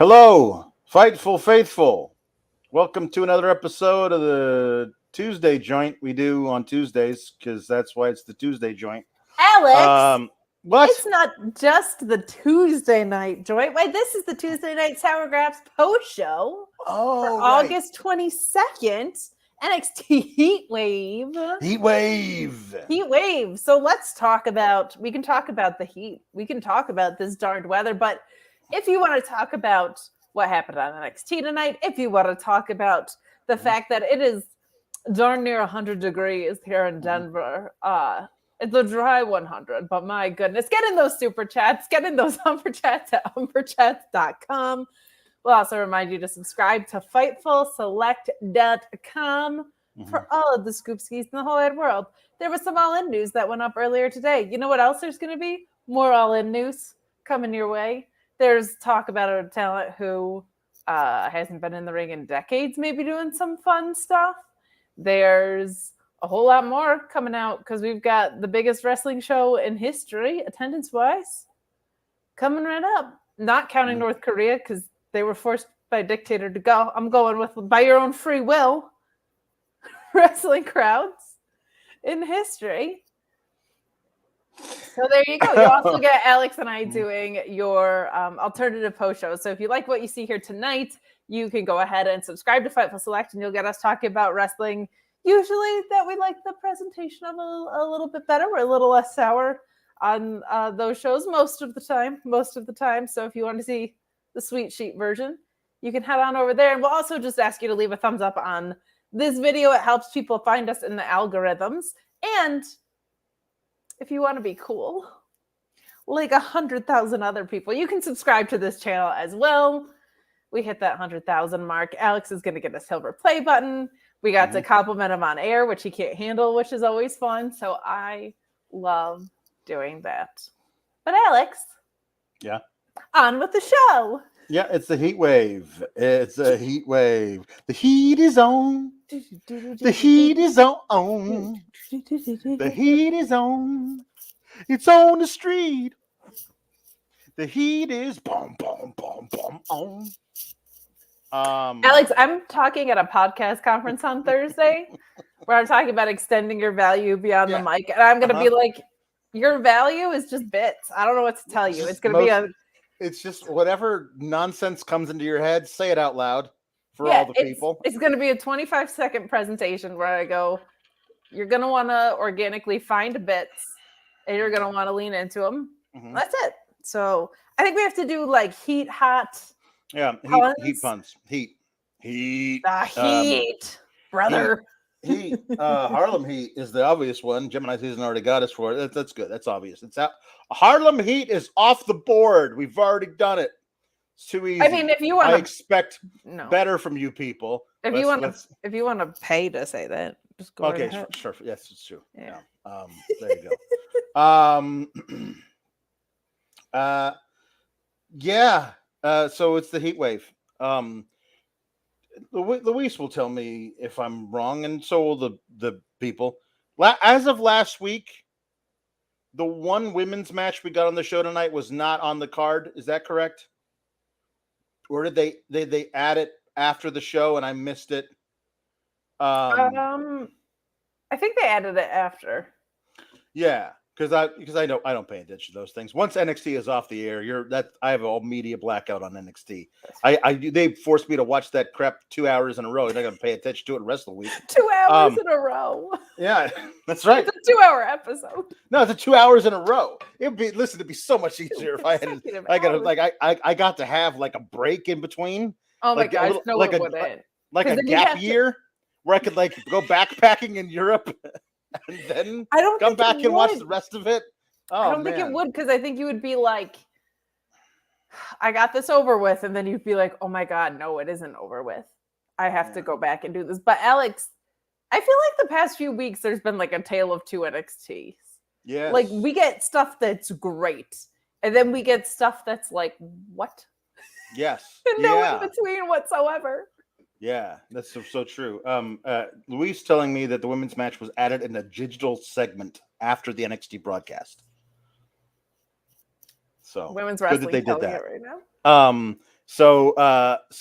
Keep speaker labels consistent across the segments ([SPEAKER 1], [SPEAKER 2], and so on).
[SPEAKER 1] Hello, Fightful Faithful. Welcome to another episode of the Tuesday joint we do on Tuesdays, because that's why it's the Tuesday joint.
[SPEAKER 2] Alex,
[SPEAKER 1] What?
[SPEAKER 2] it's not just the Tuesday night joint. Wait, this is the Tuesday night Sour Graps post show for August 22nd. NXT Heatwave.
[SPEAKER 1] Heatwave.
[SPEAKER 2] So we can talk about the heat. We can talk about this darned weather. But if you want to talk about what happened on NXT tonight, if you want to talk about the fact that it is darn near 100 degrees here in Denver, it's a dry 100, but my goodness, get in those super chats, get in those Humper Chats at humperchats.com. We'll also remind you to subscribe to FightfulSelect.com for all of the scoop skis in the whole wide world. There was some all-in news that went up earlier today. You know what else there's going to be? More all-in news coming your way. There's talk about a talent who hasn't been in the ring in decades, maybe doing some fun stuff. There's a whole lot more coming out because we've got the biggest wrestling show in history, attendance-wise, coming right up. Not counting North Korea because they were forced by a dictator to go. I'm going with by your own free will. Wrestling crowds in history. So there you go. You also get Alex and I doing your alternative post show. So if you like what you see here tonight, you can go ahead and subscribe to Fightful Select, and you'll get us talking about wrestling. Usually that we like the presentation of a little bit better. We're a little less sour on those shows most of the time. So if you want to see the sweet sheet version, you can head on over there. And we'll also just ask you to leave a thumbs up on this video. It helps people find us in the algorithms. And if you want to be cool, like 100,000 other people, you can subscribe to this channel as well. We hit that 100,000 mark. Alex is going to get a silver play button. We got to compliment him on air, which he can't handle, which is always fun. So I love doing that. But Alex.
[SPEAKER 1] Yeah.
[SPEAKER 2] On with the show.
[SPEAKER 1] Yeah, it's the heat wave. It's a heat wave. The heat is on. The heat is on. The heat is on. It's on the street. The heat is boom, boom, boom, boom, on.
[SPEAKER 2] Alex, I'm talking at a podcast conference on Thursday where I'm talking about extending your value beyond the mic. And I'm going to be like, your value is just bits. I don't know what to tell you. It's going to be
[SPEAKER 1] It's just whatever nonsense comes into your head, say it out loud for all the people. It's
[SPEAKER 2] going to be a 25-second presentation where I go, you're going to want to organically find bits and you're going to want to lean into them. That's it. So I think we have to do like heat, hot.
[SPEAKER 1] Yeah, heat puns. Heat.
[SPEAKER 2] Brother.
[SPEAKER 1] Heat. Harlem Heat is the obvious one. Gemini season already got us for it. That's good. That's obvious. It's out. Harlem Heat is off the board. We've already done it. It's too easy.
[SPEAKER 2] I mean, if you want,
[SPEAKER 1] I expect better from you people.
[SPEAKER 2] If you want to pay to say that, just go.
[SPEAKER 1] Okay,
[SPEAKER 2] ahead.
[SPEAKER 1] Sure. Yes, it's true. Yeah. There you go. Yeah. So it's the heat wave. Luis will tell me if I'm wrong, and so will the people. As of last week, the one women's match we got on the show tonight was not on the card. Is that correct? Or did they add it after the show and I missed it?
[SPEAKER 2] I think they added it after.
[SPEAKER 1] Yeah. Because I don't pay attention to those things. Once NXT is off the air, I have a media blackout on NXT. They forced me to watch that crap 2 hours in a row. You're not going to pay attention to it the rest of the week.
[SPEAKER 2] 2 hours in a row.
[SPEAKER 1] Yeah, that's right.
[SPEAKER 2] It's a 2-hour episode.
[SPEAKER 1] No, it's 2 hours in a row. It'd be so much easier if I got to have like a break in between.
[SPEAKER 2] Oh my gosh, no one wouldn't.
[SPEAKER 1] Like a gap year where I could like go backpacking in Europe. And then come back and watch the rest of it.
[SPEAKER 2] I don't think it would, because I think you would be like, I got this over with. And then you'd be like, oh my God, no, it isn't over with. I have to go back and do this. But Alex, I feel like the past few weeks, there's been like a tale of two NXTs.
[SPEAKER 1] Yeah.
[SPEAKER 2] Like we get stuff that's great. And then we get stuff that's like, what?
[SPEAKER 1] Yes.
[SPEAKER 2] And no in between whatsoever.
[SPEAKER 1] Yeah, that's so true. Luis telling me that the women's match was added in a digital segment after the NXT broadcast. So
[SPEAKER 2] women's wrestling
[SPEAKER 1] good that they did that
[SPEAKER 2] right now.
[SPEAKER 1] So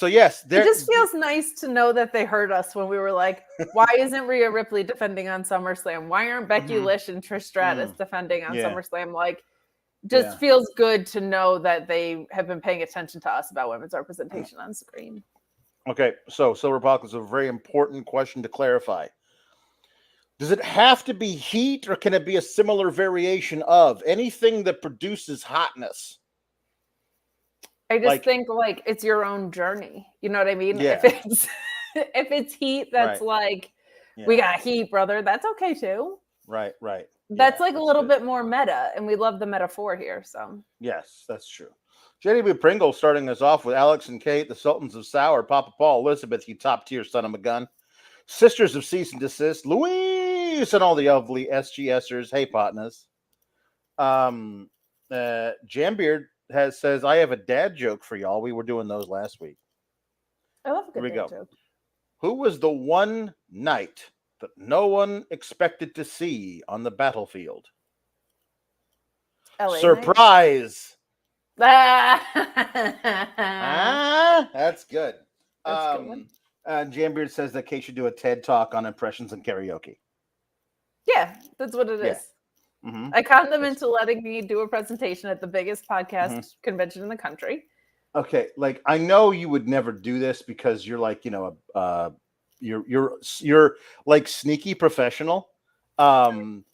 [SPEAKER 1] yes,
[SPEAKER 2] it just feels nice to know that they heard us when we were like, why isn't Rhea Ripley defending on SummerSlam? Why aren't Becky Lynch and Trish Stratus defending on SummerSlam? Like, just feels good to know that they have been paying attention to us about women's representation on screen.
[SPEAKER 1] Okay, so Silver Puck is a very important question to clarify. Does it have to be heat, or can it be a similar variation of anything that produces hotness?
[SPEAKER 2] I just think like it's your own journey. You know what I mean?
[SPEAKER 1] Yeah.
[SPEAKER 2] If it's heat, that's like we got heat, brother. That's okay too.
[SPEAKER 1] Right.
[SPEAKER 2] That's like a little bit more meta, and we love the metaphor here. So
[SPEAKER 1] yes, that's true. JDB Pringle starting us off with Alex and Kate, the Sultans of Sour, Papa Paul, Elizabeth, you top tier son of a gun, Sisters of Cease and Desist, Louise, and all the lovely SGSers. Hey, partners. Jambeard says, I have a dad joke for y'all. We were doing those last week.
[SPEAKER 2] I love a good dad joke.
[SPEAKER 1] Who was the one knight that no one expected to see on the battlefield?
[SPEAKER 2] LA
[SPEAKER 1] Surprise!
[SPEAKER 2] That's
[SPEAKER 1] good. Jambeard says that Kate should do a TED talk on impressions and karaoke.
[SPEAKER 2] Yeah, that's what it is. Mm-hmm. I conned them into letting me do a presentation at the biggest podcast convention in the country.
[SPEAKER 1] Okay, like I know you would never do this because you're like, you're like sneaky professional. But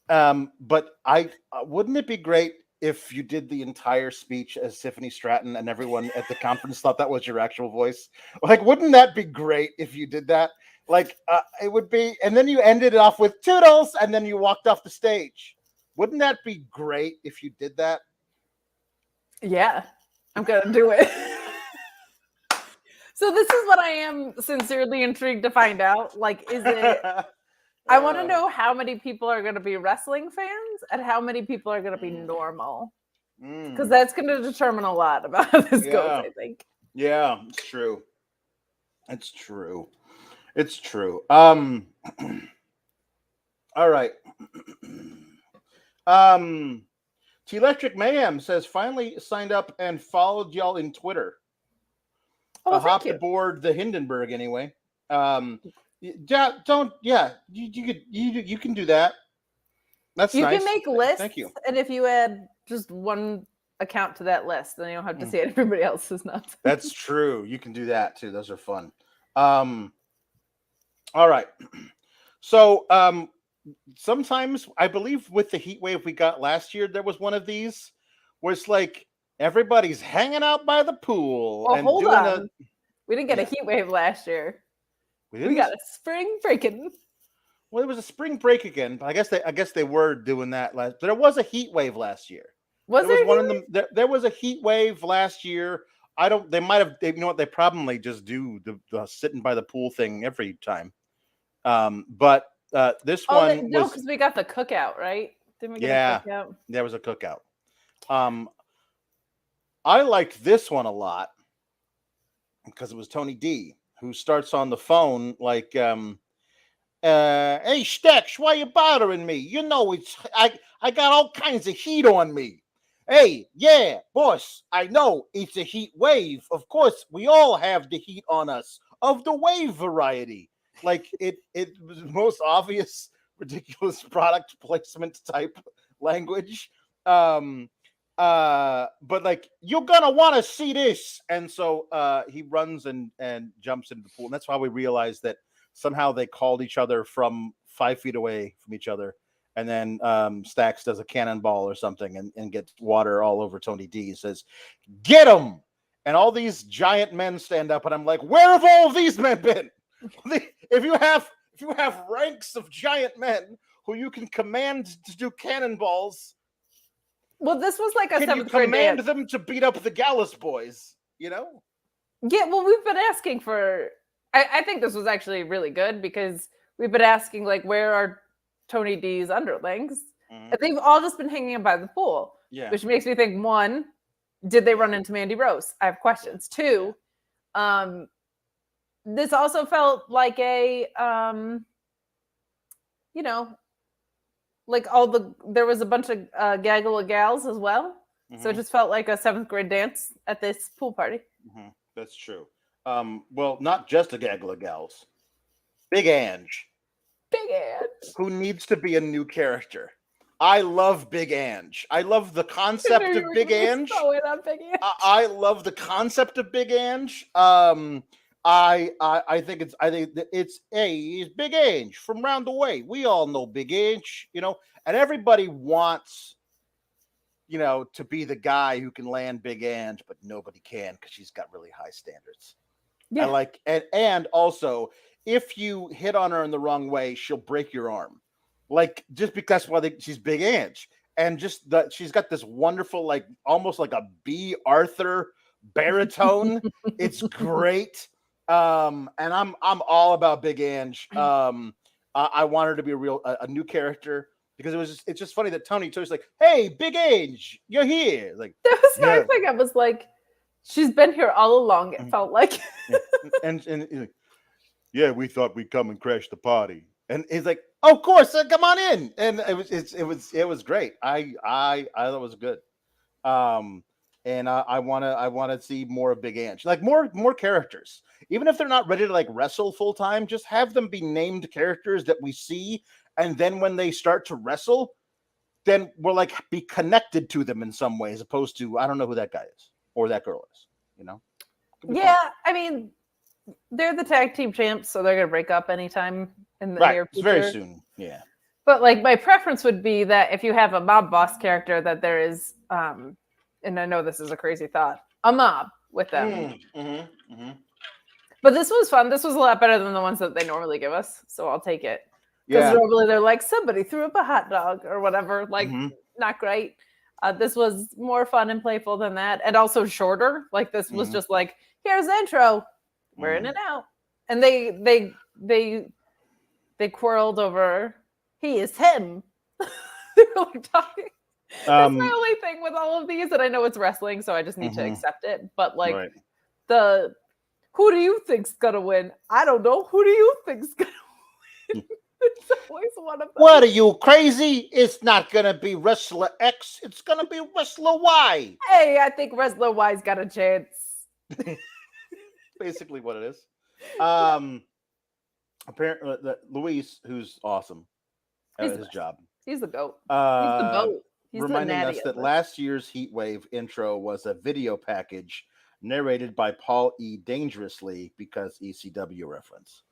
[SPEAKER 1] I wouldn't it be great if you did the entire speech as Tiffany Stratton and everyone at the conference thought that was your actual voice? Like, wouldn't that be great if you did that? Like, it would be, and then you ended it off with toodles, and then you walked off the stage. Wouldn't that be great if you did that?
[SPEAKER 2] Yeah, I'm gonna do it. So this is what I am sincerely intrigued to find out. Like, is it? I want to know how many people are going to be wrestling fans and how many people are going to be normal, because that's going to determine a lot about how this goes. I think. Yeah,
[SPEAKER 1] it's true. It's true. All right. T Electric Mayhem says finally signed up and followed y'all in Twitter. Hopped aboard the Hindenburg anyway. You can do that. That's
[SPEAKER 2] you
[SPEAKER 1] nice.
[SPEAKER 2] You can make lists.
[SPEAKER 1] Thank you.
[SPEAKER 2] And if you add just one account to that list, then you don't have to see everybody else's nonsense.
[SPEAKER 1] That's true. You can do that too. Those are fun. All right. So sometimes I believe with the heat wave we got last year, there was one of these where it's like everybody's hanging out by the pool.
[SPEAKER 2] Well, hold on. We didn't get a heat wave last year. We got a spring break-in.
[SPEAKER 1] Well, it was a spring break again, but I guess they were doing that last. But there was a heat wave last year.
[SPEAKER 2] Was there
[SPEAKER 1] one of them? There was a heat wave last year. They might have. You know what? They probably just do the sitting by the pool thing every time. But this one
[SPEAKER 2] no, because we got the cookout, right? Didn't we get a cookout?
[SPEAKER 1] There was a cookout. I liked this one a lot because it was Tony D who starts on the phone like, hey, Stex, why you bothering me? You know, I got all kinds of heat on me. Hey, yeah, boss, I know it's a heat wave. Of course, we all have the heat on us of the wave variety. Like it was the most obvious, ridiculous product placement type language. But like, you're gonna want to see this. And so he runs and jumps into the pool. And that's why we realized that somehow they called each other from 5 feet away from each other. And then Stax does a cannonball or something and gets water all over Tony D. He says, get him! And all these giant men stand up, and I'm like, where have all these men been? If you have ranks of giant men who you can command to do cannonballs,
[SPEAKER 2] well, this was like a
[SPEAKER 1] can you command them to beat up the Gallus boys? You know?
[SPEAKER 2] Yeah. Well, we've been asking for. I think this was actually really good because we've been asking like, where are Tony D's underlings? Mm-hmm. And they've all just been hanging out by the pool.
[SPEAKER 1] Yeah.
[SPEAKER 2] Which makes me think: one, did they run into Mandy Rose? I have questions. Two, this also felt like a, like there was a bunch of gaggle of gals as well. Mm-hmm. So it just felt like a 7th grade dance at this pool party.
[SPEAKER 1] That's true. Well, not just a gaggle of gals. Big Ange,
[SPEAKER 2] Big Ange.
[SPEAKER 1] who needs to be a new character. I love Big Ange. I love the
[SPEAKER 2] I
[SPEAKER 1] concept
[SPEAKER 2] knew you
[SPEAKER 1] of
[SPEAKER 2] were
[SPEAKER 1] Big
[SPEAKER 2] gonna be
[SPEAKER 1] Ange.
[SPEAKER 2] so in on Big Ange.
[SPEAKER 1] I love the concept of Big Ange. I think it's he's Big Ange from round the way. We all know Big Ange, and everybody wants, to be the guy who can land Big Ange, but nobody can because she's got really high standards.
[SPEAKER 2] Yeah.
[SPEAKER 1] I like, and also if you hit on her in the wrong way, she'll break your arm. Like, just because she's Big Ange, and just that she's got this wonderful, like almost like a B. Arthur baritone. It's great. And I'm all about Big Ange. I want her to be a new character because it's just funny that Tony's like, hey, Big Ange, you're here. Like,
[SPEAKER 2] that was my thing. I was like, she's been here all along. It felt like,
[SPEAKER 1] and he's like, yeah, we thought we'd come and crash the party. And he's like, oh, of course, come on in. And it was great. I thought it was good. And I want to see more of Big Ange, like more characters, even if they're not ready to like wrestle full time. Just have them be named characters that we see, and then when they start to wrestle, then we're like be connected to them in some way, as opposed to I don't know who that guy is or that girl is.
[SPEAKER 2] Yeah, fun. I mean, they're the tag team champs, so they're gonna break up anytime in the near future.
[SPEAKER 1] Very soon. Yeah.
[SPEAKER 2] But like my preference would be that if you have a mob boss character, that there is and I know this is a crazy thought, a mob with them. But this was fun. This was a lot better than the ones that they normally give us, so I'll take it. Because normally they're like, somebody threw up a hot dog or whatever, like not great. This was more fun and playful than that, and also shorter. Like this was just like, here's the intro, we're in and out, and they quarreled over he is him. They were like talking. That's my only thing with all of these, and I know it's wrestling, so I just need to accept it. But like who do you think's gonna win? I don't know. Who do you think's gonna win? It's always one of them.
[SPEAKER 1] What are you, crazy? It's not gonna be Wrestler X. It's gonna be Wrestler Y.
[SPEAKER 2] Hey, I think Wrestler Y's got a chance.
[SPEAKER 1] Basically, what it is. Apparently, Luis, who's awesome at his job.
[SPEAKER 2] He's the GOAT. He's the GOAT. He's
[SPEAKER 1] reminding us that last year's Heatwave intro was a video package narrated by Paul E. Dangerously because ECW reference.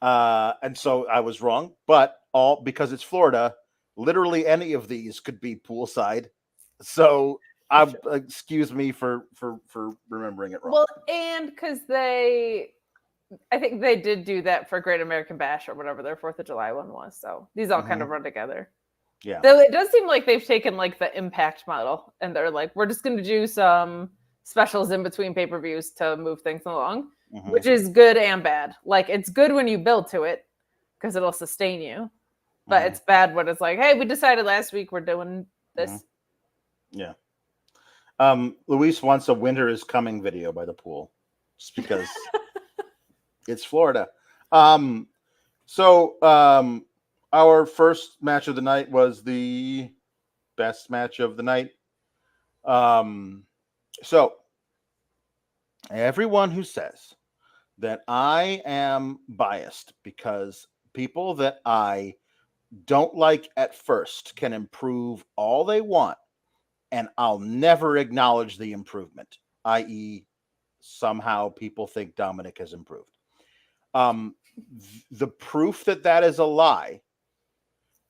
[SPEAKER 1] And so I was wrong, but all because it's Florida, literally any of these could be poolside. So excuse me for remembering it wrong.
[SPEAKER 2] Well, and because I think they did do that for Great American Bash or whatever their 4th of July one was. So these all kind of run together.
[SPEAKER 1] Yeah.
[SPEAKER 2] Though it does seem like they've taken like the Impact model and they're like, we're just going to do some specials in between pay-per-views to move things along, which is good and bad. Like it's good when you build to it because it'll sustain you, but it's bad when it's like, hey, we decided last week we're doing this.
[SPEAKER 1] Yeah. Luis wants a winter is coming video by the pool just because it's Florida. Our first match of the night was the best match of the night. So everyone who says that I am biased because people that I don't like at first can improve all they want, and I'll never acknowledge the improvement, i.e., somehow people think Dominik has improved. The proof that is a lie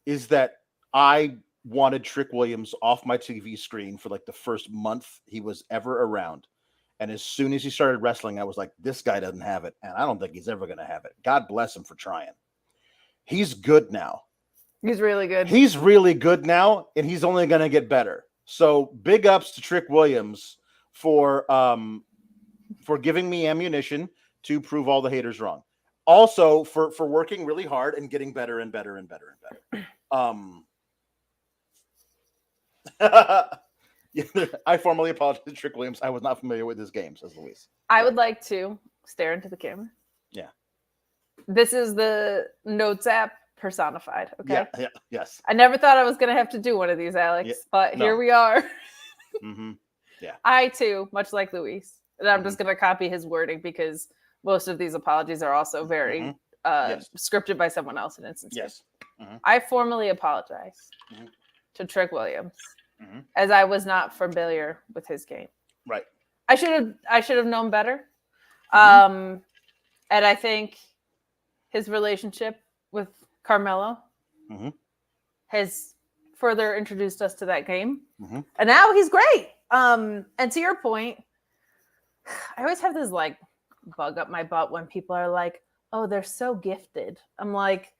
[SPEAKER 1] is that I wanted Trick Williams off my TV screen for like the first month he was ever around. And as soon as he started wrestling, I was like, this guy doesn't have it. And I don't think he's ever going to have it. God bless him for trying. He's good now.
[SPEAKER 2] He's really good.
[SPEAKER 1] He's really good now, and he's only going to get better. So big ups to Trick Williams for giving me ammunition to prove all the haters wrong. Also for working really hard and getting better and better and better and better. I formally apologize to Trick Williams. I was not familiar with his game, says Luis.
[SPEAKER 2] I would like to stare into the camera.
[SPEAKER 1] Yeah.
[SPEAKER 2] This is the Notes app personified. Okay.
[SPEAKER 1] Yeah. Yes.
[SPEAKER 2] I never thought I was going to have to do one of these, Alex, but here we are.
[SPEAKER 1] Yeah.
[SPEAKER 2] I too, much like Luis, And I'm just going to copy his wording because most of these apologies are also very scripted by someone else in instances.
[SPEAKER 1] Yes.
[SPEAKER 2] I formally apologize to Trick Williams as I was not familiar with his game.
[SPEAKER 1] Right.
[SPEAKER 2] I should have known better. And I think his relationship with Carmelo has further introduced us to that game. And now he's great. And to your point, I always have this like bug up my butt when people are like, oh, they're so gifted. I'm like,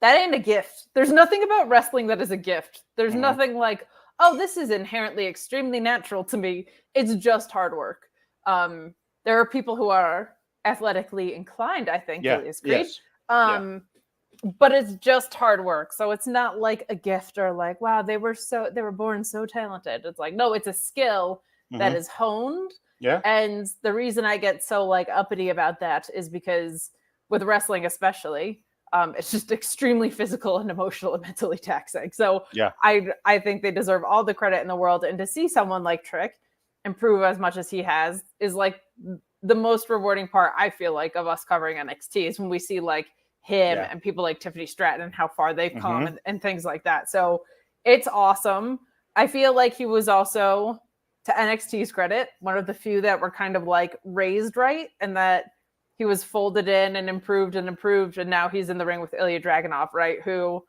[SPEAKER 2] that ain't a gift. There's nothing about wrestling that is a gift. There's nothing like, oh, this is inherently extremely natural to me. It's just hard work. There are people who are athletically inclined, I think.
[SPEAKER 1] Yeah.
[SPEAKER 2] Is great.
[SPEAKER 1] Yes.
[SPEAKER 2] But it's just hard work. So it's not like a gift or like, wow, they were born so talented. It's like, no, it's a skill that is honed.
[SPEAKER 1] Yeah.
[SPEAKER 2] And the reason I get so like uppity about that is because with wrestling, especially, it's just extremely physical and emotional and mentally taxing. So I think they deserve all the credit in the world. And to see someone like Trick improve as much as he has is like the most rewarding part, I feel like, of us covering NXT is when we see like him and people like Tiffany Stratton and how far they've come and things like that. So it's awesome. I feel like he was also, to NXT's credit, one of the few that were kind of like raised right, and that he was folded in and improved, and now he's in the ring with Ilja Dragunov, right? Who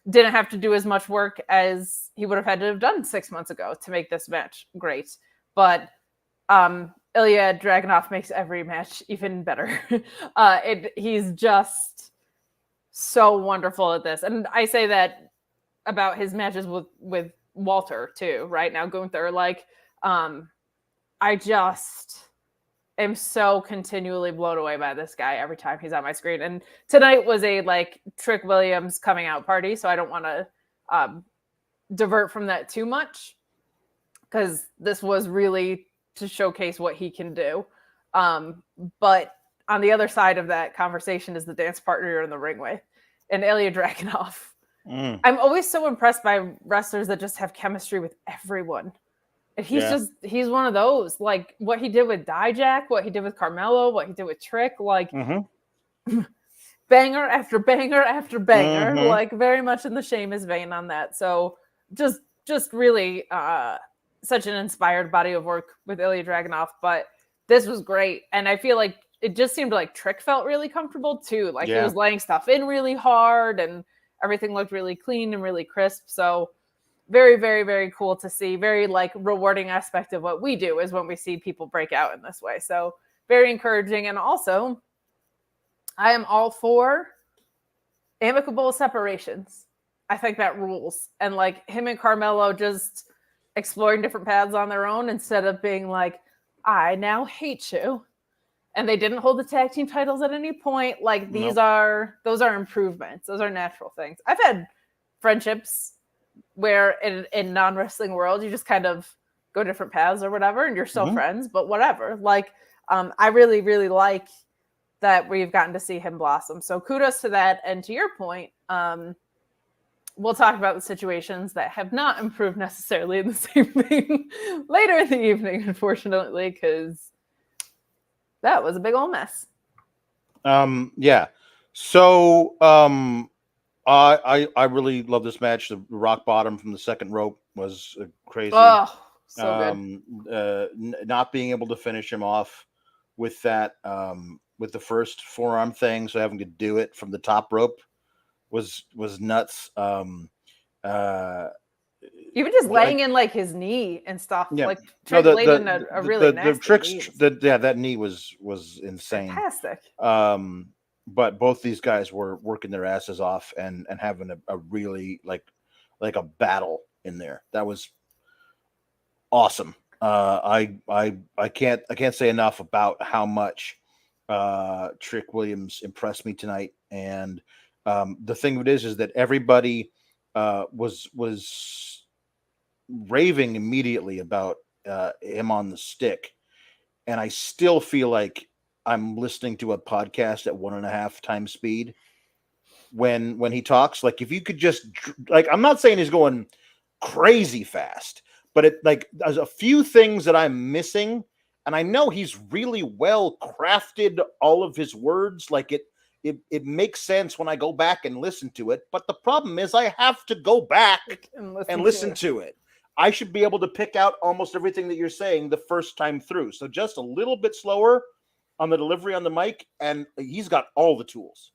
[SPEAKER 2] didn't have to do as much work as he would have had to have done 6 months ago to make this match great. But Ilja Dragunov makes every match even better. He's just so wonderful at this. And I say that about his matches with Walter too, right? Now Gunther, like, I just am so continually blown away by this guy every time he's on my screen. And tonight was a like Trick Williams coming out party, so I don't want to divert from that too much, because this was really to showcase what he can do. But on the other side of that conversation is the dance partner you're in the ring with, and Ilja Dragunov. I'm always so impressed by wrestlers that just have chemistry with everyone. And he's one of those, like what he did with Dijak, what he did with Carmelo, what he did with Trick, like banger after banger after banger, like very much in the Sheamus vein on that. So just really such an inspired body of work with Ilja Dragunov. But this was great. And I feel like it just seemed like Trick felt really comfortable too. Like he was laying stuff in really hard and everything looked really clean and really crisp. So very, very, very cool to see. Very like rewarding aspect of what we do is when we see people break out in this way. So very encouraging. And also, I am all for amicable separations. I think that rules. And like him and Carmelo just exploring different paths on their own instead of being like, I now hate you. And they didn't hold the tag team titles at any point. Like those are improvements. Those are natural things. I've had friendships where in non-wrestling world, you just kind of go different paths or whatever, and you're still friends, but whatever. Like, I really, really like that we've gotten to see him blossom. So kudos to that. And to your point, we'll talk about the situations that have not improved necessarily in the same thing later in the evening, unfortunately, because that was a big old mess.
[SPEAKER 1] Yeah. So I really love this match. The rock bottom from the second rope was crazy.
[SPEAKER 2] Oh, so good.
[SPEAKER 1] Not being able to finish him off with that with the first forearm thing, so having to do it from the top rope was nuts.
[SPEAKER 2] Even just laying in like his knee and stuff. Yeah. Like Trick laid in a really nasty
[SPEAKER 1] the tricks. That knee was insane.
[SPEAKER 2] Fantastic.
[SPEAKER 1] But both these guys were working their asses off and having a really like a battle in there. That was awesome. I can't say enough about how much Trick Williams impressed me tonight. And the thing of it is that everybody was raving immediately about him on the stick, and I still feel like I'm listening to a podcast at 1.5 times speed when he talks. Like if you could just like, I'm not saying he's going crazy fast, but there's a few things that I'm missing, and I know he's really well crafted all of his words. Like it makes sense when I go back and listen to it, but the problem is I have to go back and listen to it. I should be able to pick out almost everything that you're saying the first time through. So just a little bit slower on the delivery on the mic, and he's got all the tools.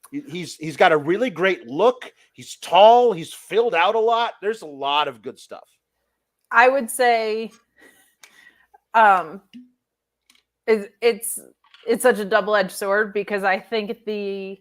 [SPEAKER 1] He's got a really great look. He's tall. He's filled out a lot. There's a lot of good stuff.
[SPEAKER 2] I would say it's such a double-edged sword, because I think the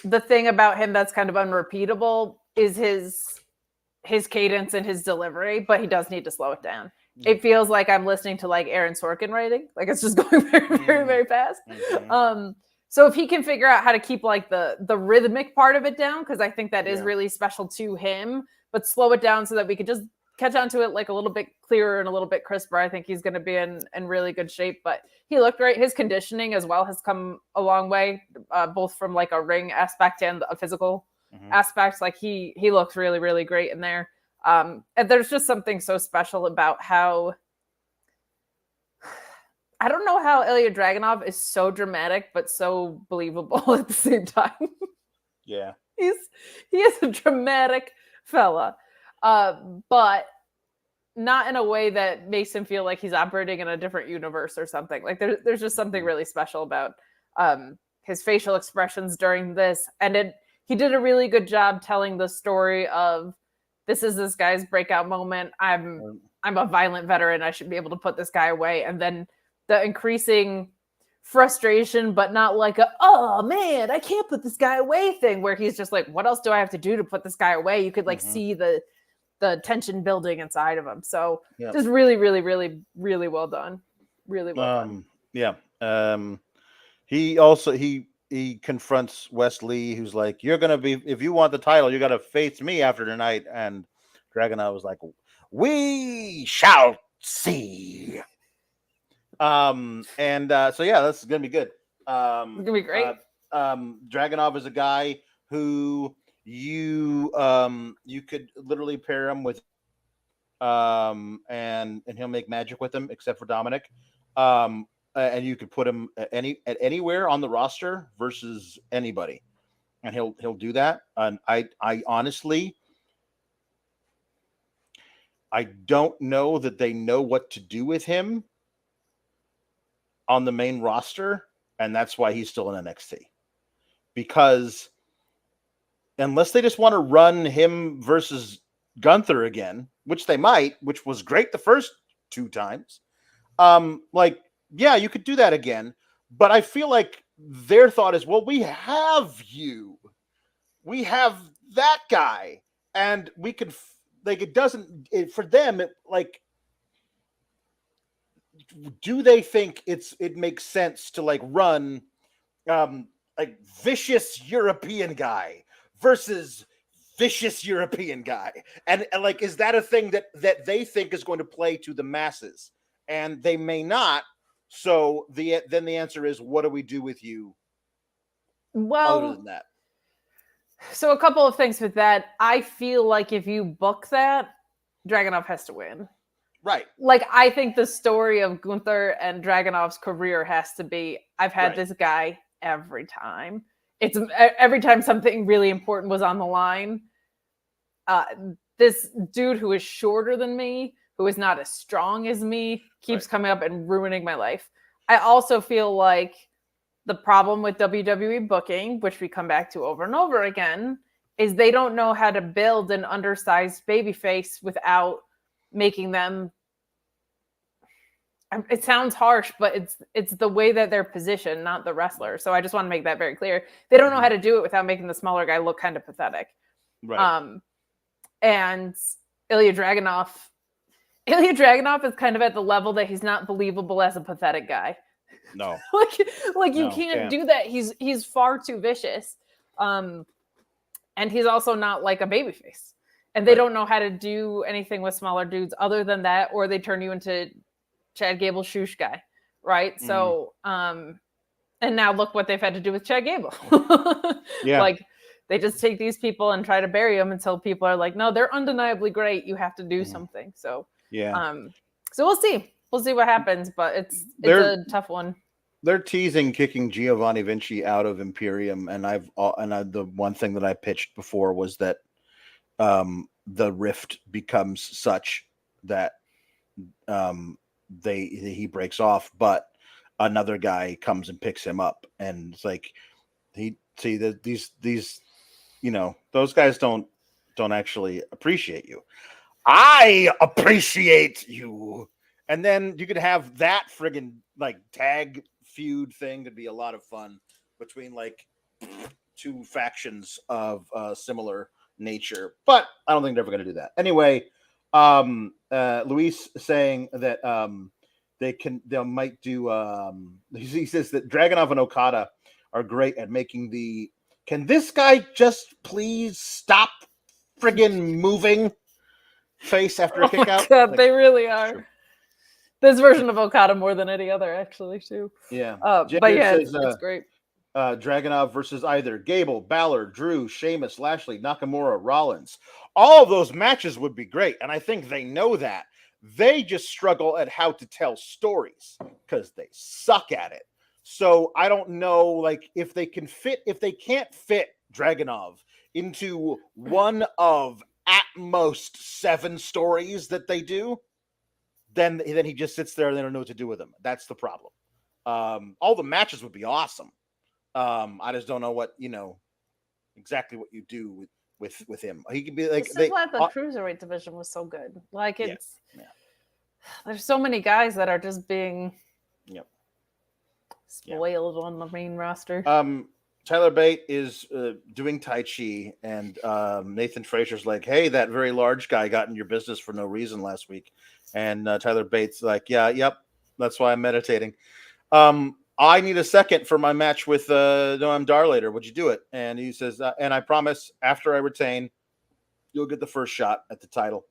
[SPEAKER 2] thing about him that's kind of unrepeatable is his cadence and his delivery, but he does need to slow it down. It feels like I'm listening to like Aaron Sorkin writing. Like it's just going very, very, very fast. Mm-hmm. So if he can figure out how to keep like the rhythmic part of it down, because I think that is really special to him, but slow it down so that we could just catch on to it like a little bit clearer and a little bit crisper, I think he's going to be in really good shape. But he looked great. His conditioning as well has come a long way, both from like a ring aspect and a physical aspect. Like he looks really, really great in there. And there's just something so special about how, I don't know how Ilja Dragunov is so dramatic but so believable at the same time.
[SPEAKER 1] Yeah,
[SPEAKER 2] he is a dramatic fella, but not in a way that makes him feel like he's operating in a different universe or something. Like there's just something really special about his facial expressions during this, and he did a really good job telling the story of, this is this guy's breakout moment. I'm a violent veteran. I should be able to put this guy away. And then the increasing frustration, but not like oh man, I can't put this guy away thing, where he's just like, what else do I have to do to put this guy away? You could like see the tension building inside of him. So just really, really, really, really well done. Really well done.
[SPEAKER 1] Yeah. He also, he confronts Wesley, who's like, you're going to be, if you want the title, you got to face me after tonight. And Dragunov was like, we shall see. So yeah, this is going to be good.
[SPEAKER 2] It's going to be great.
[SPEAKER 1] Dragunov is a guy who you could literally pair him with, and he'll make magic with him, except for Dominik. And you could put him anywhere on the roster versus anybody, and he'll do that. And I honestly, I don't know that they know what to do with him on the main roster, and that's why he's still in NXT. Because unless they just want to run him versus Gunther again, which they might, which was great the first 2 times, yeah, you could do that again, but I feel like their thought is, well, we have that guy, and we could, like, it doesn't, for them, do they think it makes sense to like run, like vicious European guy versus vicious European guy, and like, is that a thing that they think is going to play to the masses? And they may not. So then the answer is, what do we do with you?
[SPEAKER 2] Well,
[SPEAKER 1] other than that,
[SPEAKER 2] so a couple of things with that. I feel like if you book that, Dragunov has to win.
[SPEAKER 1] Right.
[SPEAKER 2] Like, I think the story of Gunther and Dragunov's career has to be, I've had this guy every time. It's every time something really important was on the line. This dude who is shorter than me, who is not as strong as me, keeps coming up and ruining my life. I also feel like the problem with WWE booking, which we come back to over and over again, is they don't know how to build an undersized babyface without making them, it sounds harsh, but it's the way that they're positioned, not the wrestler. So I just want to make that very clear. They don't know how to do it without making the smaller guy look kind of pathetic.
[SPEAKER 1] Right.
[SPEAKER 2] And Ilja Dragunov is kind of at the level that he's not believable as a pathetic guy.
[SPEAKER 1] No.
[SPEAKER 2] like you can't do that. He's far too vicious. And he's also not like a babyface. And they don't know how to do anything with smaller dudes other than that, or they turn you into Chad Gable's shoosh guy, right? So, and now look what they've had to do with Chad Gable. Like, They just take these people and try to bury them until people are like, no, they're undeniably great. You have to do something. So, so we'll see. We'll see what happens, but it's a tough one.
[SPEAKER 1] They're teasing kicking Giovanni Vinci out of Imperium, and the one thing that I pitched before was that the rift becomes such that he breaks off, but another guy comes and picks him up, and it's like these those guys don't actually appreciate you. I appreciate you. And then you could have that friggin' like tag feud thing. Could be a lot of fun between like two factions of similar nature, but I don't think they're ever going to do that. Anyway, Luis saying that they might do. He says that Dragunov and Okada are great at making the. Can this guy just please stop friggin' moving face after a kick out?
[SPEAKER 2] God, like, they really are. Sure. This version of Okada more than any other, actually, too.
[SPEAKER 1] Yeah.
[SPEAKER 2] But yeah, says, it's great.
[SPEAKER 1] Dragunov versus either Gable, Balor, Drew, Sheamus, Lashley, Nakamura, Rollins. All of those matches would be great, and I think they know that. They just struggle at how to tell stories because they suck at it. So I don't know, like, if they can't fit Dragunov into one of at most 7 stories that they do, then he just sits there and they don't know what to do with him. That's the problem. All the matches would be awesome. I just don't know what exactly what you do with him. He could be like.
[SPEAKER 2] This is why the cruiserweight division was so good. Like there's so many guys that are just being spoiled on the main roster.
[SPEAKER 1] Tyler Bate is doing Tai Chi, and Nathan Frazier's like, hey, that very large guy got in your business for no reason last week. And Tyler Bate's like, yep, that's why I'm meditating. I need a second for my match with Noam Dar later. Would you do it? And he says, and I promise after I retain, you'll get the first shot at the title.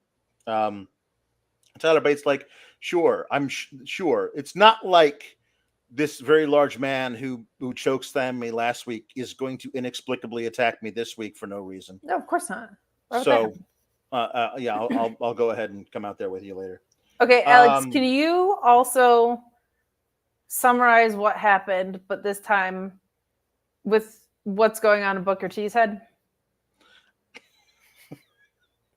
[SPEAKER 1] Tyler Bate's like, sure, I'm sure. It's not like this very large man who chokeslammed me last week is going to inexplicably attack me this week for no reason.
[SPEAKER 2] No, of course not.
[SPEAKER 1] So, I'll go ahead and come out there with you later.
[SPEAKER 2] Okay, Alex, can you also summarize what happened, but this time with what's going on in Booker T's head?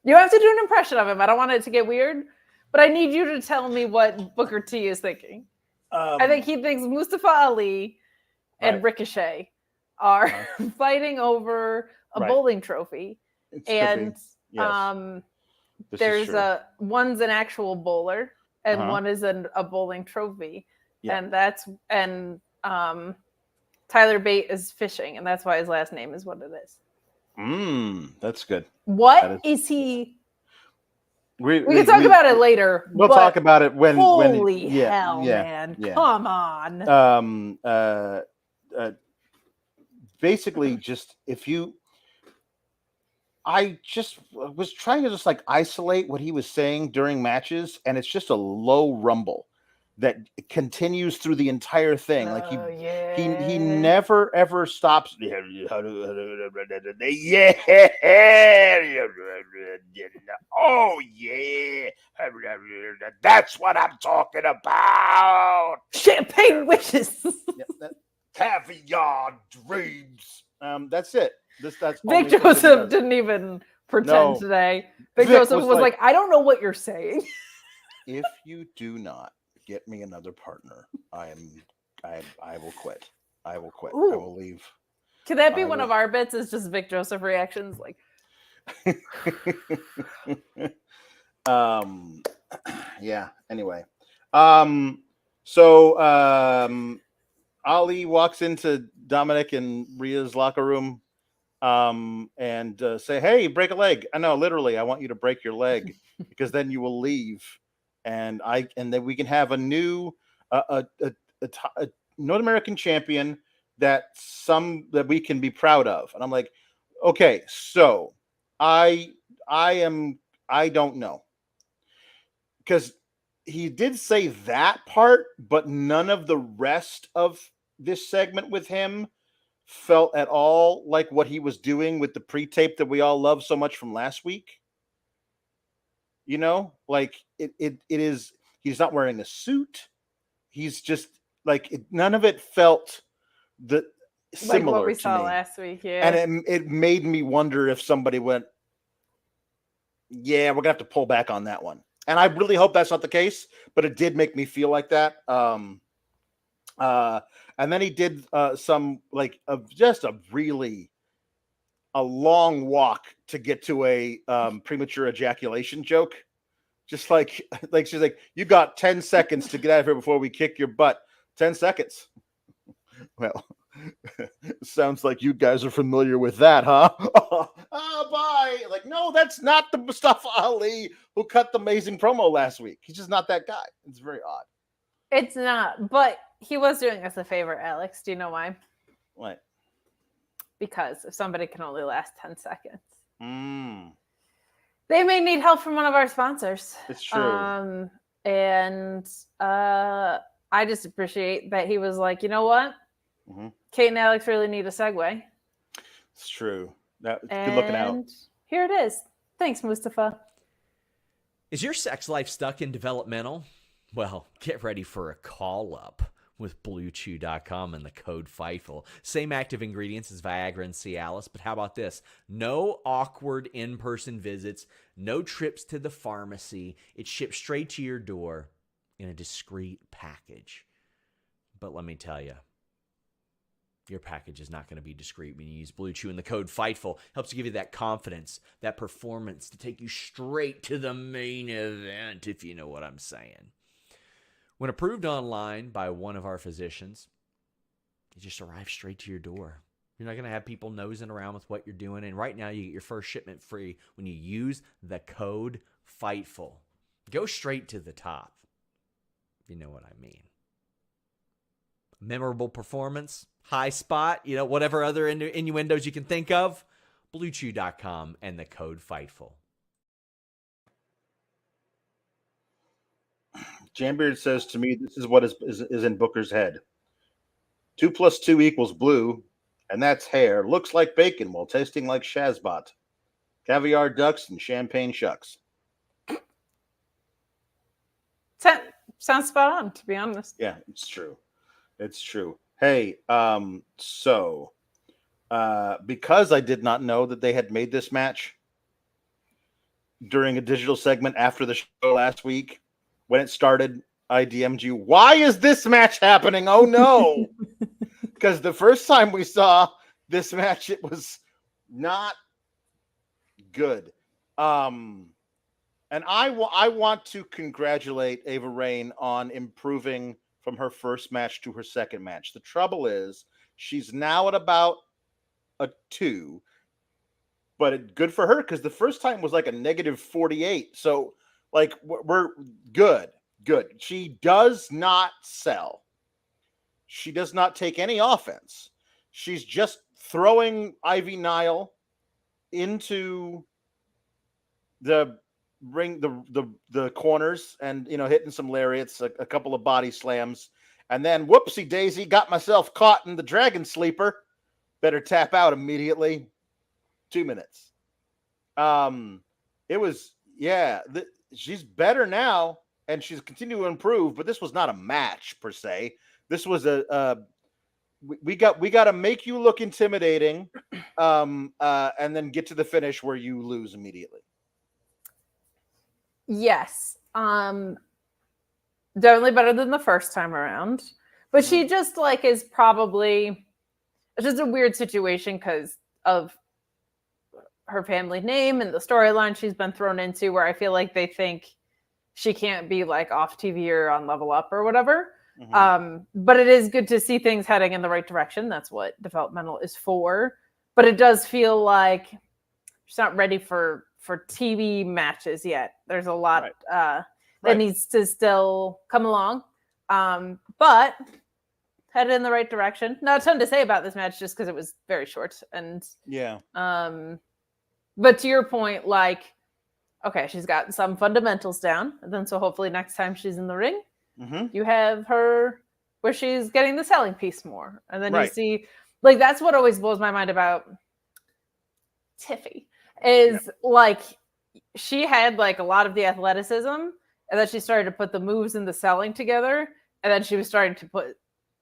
[SPEAKER 2] You have to do an impression of him. I don't want it to get weird, but I need you to tell me what Booker T is thinking. I think he thinks Mustafa Ali and Ricochet are fighting over a bowling trophy. And there's one's an actual bowler and one is a bowling trophy. Yeah. And Tyler Bate is fishing, and that's why his last name is what it is.
[SPEAKER 1] That's good.
[SPEAKER 2] What is he? We can talk about it later.
[SPEAKER 1] We'll talk about it when.
[SPEAKER 2] Holy hell, man! Yeah. Come on.
[SPEAKER 1] Basically, just if you, I just was trying to just like isolate what he was saying during matches, and it's just a low rumble that continues through the entire thing. Like he never ever stops. Oh yeah, that's what I'm talking about.
[SPEAKER 2] Champagne wishes.
[SPEAKER 1] Caviar dreams. That's it. That's
[SPEAKER 2] Vic Joseph didn't even pretend today. Vic Joseph was like, I don't know what you're saying.
[SPEAKER 1] If you do not get me another partner, I will quit. I will quit. Ooh. I will leave.
[SPEAKER 2] Can that be one of our bits? Is just Vic Joseph reactions, like.
[SPEAKER 1] Yeah. Anyway, so Ali walks into Dominik and Rhea's locker room, and say, "Hey, break a leg." I know, literally, I want you to break your leg because then you will leave. And then we can have a new North American champion that we can be proud of. And I'm like, okay, so I don't know, because he did say that part, but none of the rest of this segment with him felt at all like what he was doing with the pre-tape that we all love so much from last week. You know, like it is. He's not wearing a suit. He's just like none of it felt similar
[SPEAKER 2] like what we
[SPEAKER 1] to
[SPEAKER 2] saw
[SPEAKER 1] me.
[SPEAKER 2] last week. Yeah,
[SPEAKER 1] And it made me wonder if somebody went, yeah, we're gonna have to pull back on that one. And I really hope that's not the case, but it did make me feel like that. And then he did some like just a long walk to get to a premature ejaculation joke. Just like she's like, you got 10 seconds to get out of here before we kick your butt. 10 seconds. Well, sounds like you guys are familiar with that, huh? Bye. Like, no, that's not the Mustafa Ali who cut the amazing promo last week. He's just not that guy. It's very odd.
[SPEAKER 2] it's not, but he was doing us a favor, Alex. Do you know why?
[SPEAKER 1] What?
[SPEAKER 2] Because if somebody can only last 10 seconds,
[SPEAKER 1] they
[SPEAKER 2] may need help from one of our sponsors.
[SPEAKER 1] It's true.
[SPEAKER 2] And I just appreciate that he was like, you know what? Kate and Alex really need a segue.
[SPEAKER 1] It's true. Good looking out.
[SPEAKER 2] Here it is. Thanks, Mustafa.
[SPEAKER 3] Is your sex life stuck in developmental? Well, get ready for a call up with BlueChew.com and the code FIGHTFUL. Same active ingredients as Viagra and Cialis, but how about this? No awkward in-person visits, no trips to the pharmacy. It's shipped straight to your door in a discreet package. But let me tell you, your package is not going to be discreet when you use Blue Chew, and the code FIGHTFUL helps to give you that confidence, that performance to take you straight to the main event, if you know what I'm saying. When approved online by one of our physicians, it just arrives straight to your door. You're not going to have people nosing around with what you're doing. And right now, you get your first shipment free when you use the code FIGHTFUL. Go straight to the top. You know what I mean. Memorable performance, high spot, whatever other innuendos you can think of. BlueChew.com and the code FIGHTFUL.
[SPEAKER 1] Jambeard says to me, this is what is in Booker's head. 2 + 2 = blue, and that's hair. Looks like bacon while tasting like Shazbot. Caviar ducks and champagne shucks.
[SPEAKER 2] Sounds spot on, to be honest.
[SPEAKER 1] Yeah, it's true. It's true. Hey, because I did not know that they had made this match during a digital segment after the show last week, when it started, I DM'd you, why is this match happening? Oh, no. Because the first time we saw this match, it was not good. And I want to congratulate Ava Raine on improving from her first match to her second match. The trouble is she's now at about a 2, but good for her because the first time was like a -48. So like we're good. She does not sell. She does not take any offense. She's just throwing Ivy Nile into the ring, the corners, and hitting some lariats, a couple of body slams, and then whoopsie daisy, got myself caught in the dragon sleeper. Better tap out immediately. 2 minutes. It was she's better now, and she's continuing to improve. But this was not a match per se. This was we got to make you look intimidating, and then get to the finish where you lose immediately.
[SPEAKER 2] Yes. Definitely better than the first time around. But she just is probably, it's just a weird situation because of her family name and the storyline she's been thrown into, where I feel like they think she can't be off TV or on Level Up or whatever. But it is good to see things heading in the right direction. That's what developmental is for. But it does feel like she's not ready for TV matches yet. There's a lot that needs to still come along. But headed in the right direction. Not a ton to say about this match just because it was very short. And but to your point, okay, she's got some fundamentals down. And then so hopefully next time she's in the ring, you have her where she's getting the selling piece more. And then you see like that's what always blows my mind about Tiffy is like she had like a lot of the athleticism, and then she started to put the moves and the selling together, and then she was starting to put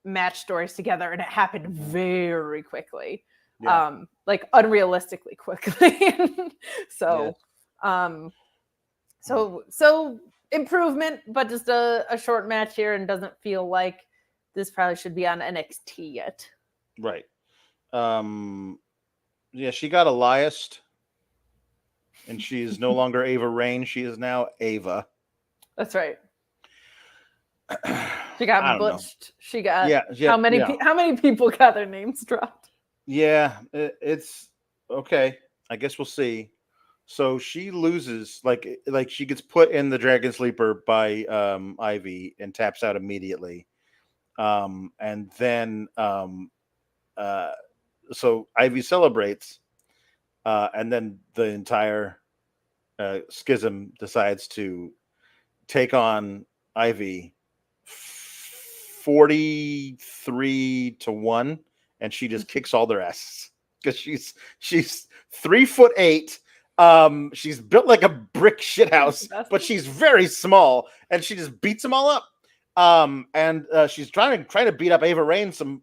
[SPEAKER 2] match stories together, and it happened very quickly. Like unrealistically quickly. So so improvement, but just a short match here, and doesn't feel like this probably should be on NXT yet.
[SPEAKER 1] Right. Yeah, she got Elias, and she is no longer Ava Rain. She is now Ava.
[SPEAKER 2] That's right. She got butched. She got how many people got their names dropped?
[SPEAKER 1] Yeah, it's okay. I guess we'll see. So she loses, like she gets put in the Dragon Sleeper by Ivy and taps out immediately. And then so Ivy celebrates, and then the entire schism decides to take on Ivy 43-1, and she just kicks all their asses because she's 3'8". She's built like a brick shithouse, but she's very small, and she just beats them all up. And she's trying to beat up Ava Rain some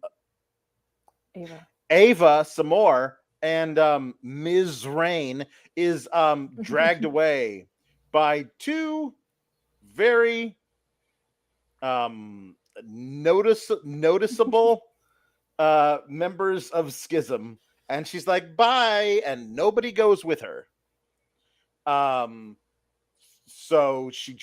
[SPEAKER 1] more, and Ms. Rain is dragged away by two very noticeable members of Schism, and she's like, bye, and nobody goes with her. So she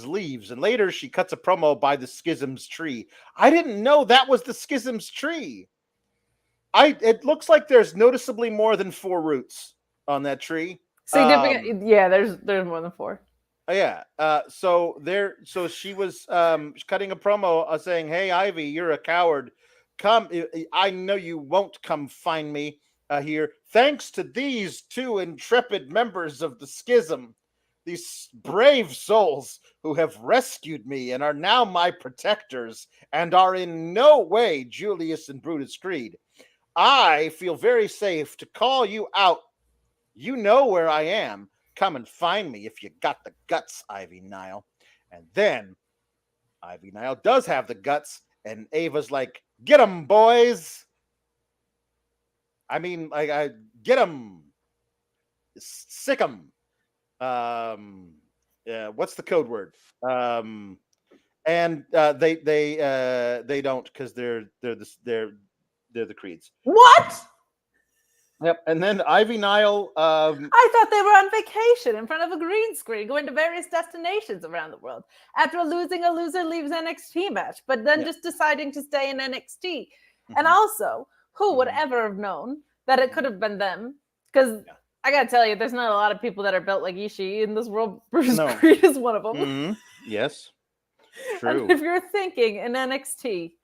[SPEAKER 1] leaves, and later she cuts a promo by the Schism's tree. I didn't know that was the Schism's tree. It looks like there's noticeably more than 4 roots on that tree.
[SPEAKER 2] Significant, there's more than 4.
[SPEAKER 1] Yeah. So she was cutting a promo saying, "Hey, Ivy, you're a coward. Come, I know you won't come find me here. Thanks to these 2 intrepid members of the Schism, these brave souls who have rescued me and are now my protectors and are in no way Julius and Brutus Creed. I feel very safe to call you out. You know where I am. Come and find me if you got the guts, Ivy Nile." And then Ivy Nile does have the guts, and Ava's like, "Get 'em, boys." I mean, like, get 'em, sick 'em. What's the code word? And they don't, because they're the Creeds.
[SPEAKER 2] What?
[SPEAKER 1] Yep. And then Ivy Nile.
[SPEAKER 2] I thought they were on vacation in front of a green screen, going to various destinations around the world. After losing, a loser leaves NXT match, but then just deciding to stay in NXT. And also, who would ever have known that it could have been them? Because I gotta tell you, there's not a lot of people that are built like Ishii in this world. Bruce Creed is one of them.
[SPEAKER 1] Yes, true.
[SPEAKER 2] And if you're thinking in NXT,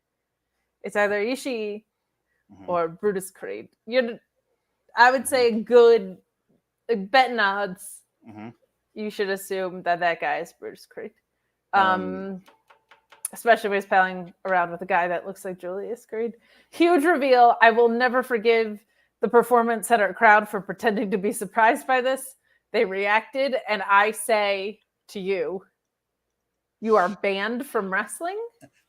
[SPEAKER 2] it's either Ishii or Brutus Creed. I would say good betting odds. You should assume that guy is Brutus Creed. Especially when he's palling around with a guy that looks like Julius Creed. Huge reveal. I will never forgive the Performance Center crowd for pretending to be surprised by this. They reacted, and I say to you, you are banned from wrestling.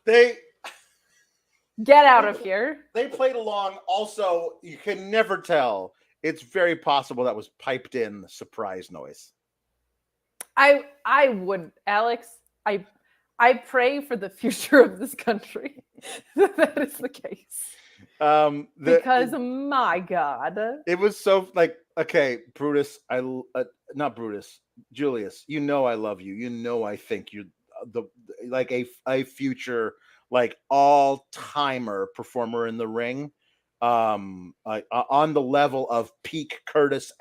[SPEAKER 2] Get out of here.
[SPEAKER 1] They played along. Also, you can never tell. It's very possible that was piped in surprise noise.
[SPEAKER 2] I would, Alex. I pray for the future of this country that is the case. Because my God,
[SPEAKER 1] it was so like, okay, Brutus. Not Brutus. Julius. You know I love you. You know I think you're like a future, like, all-timer performer in the ring, on the level of peak Curtis,